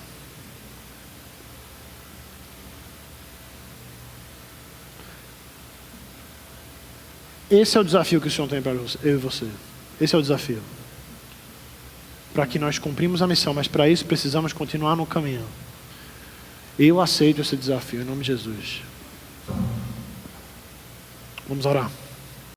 Esse é o desafio que o Senhor tem para eu e você. Esse é o desafio. Para que nós cumprimos a missão, mas para isso precisamos continuar no caminho. Eu aceito esse desafio, em nome de Jesus. Vamos orar.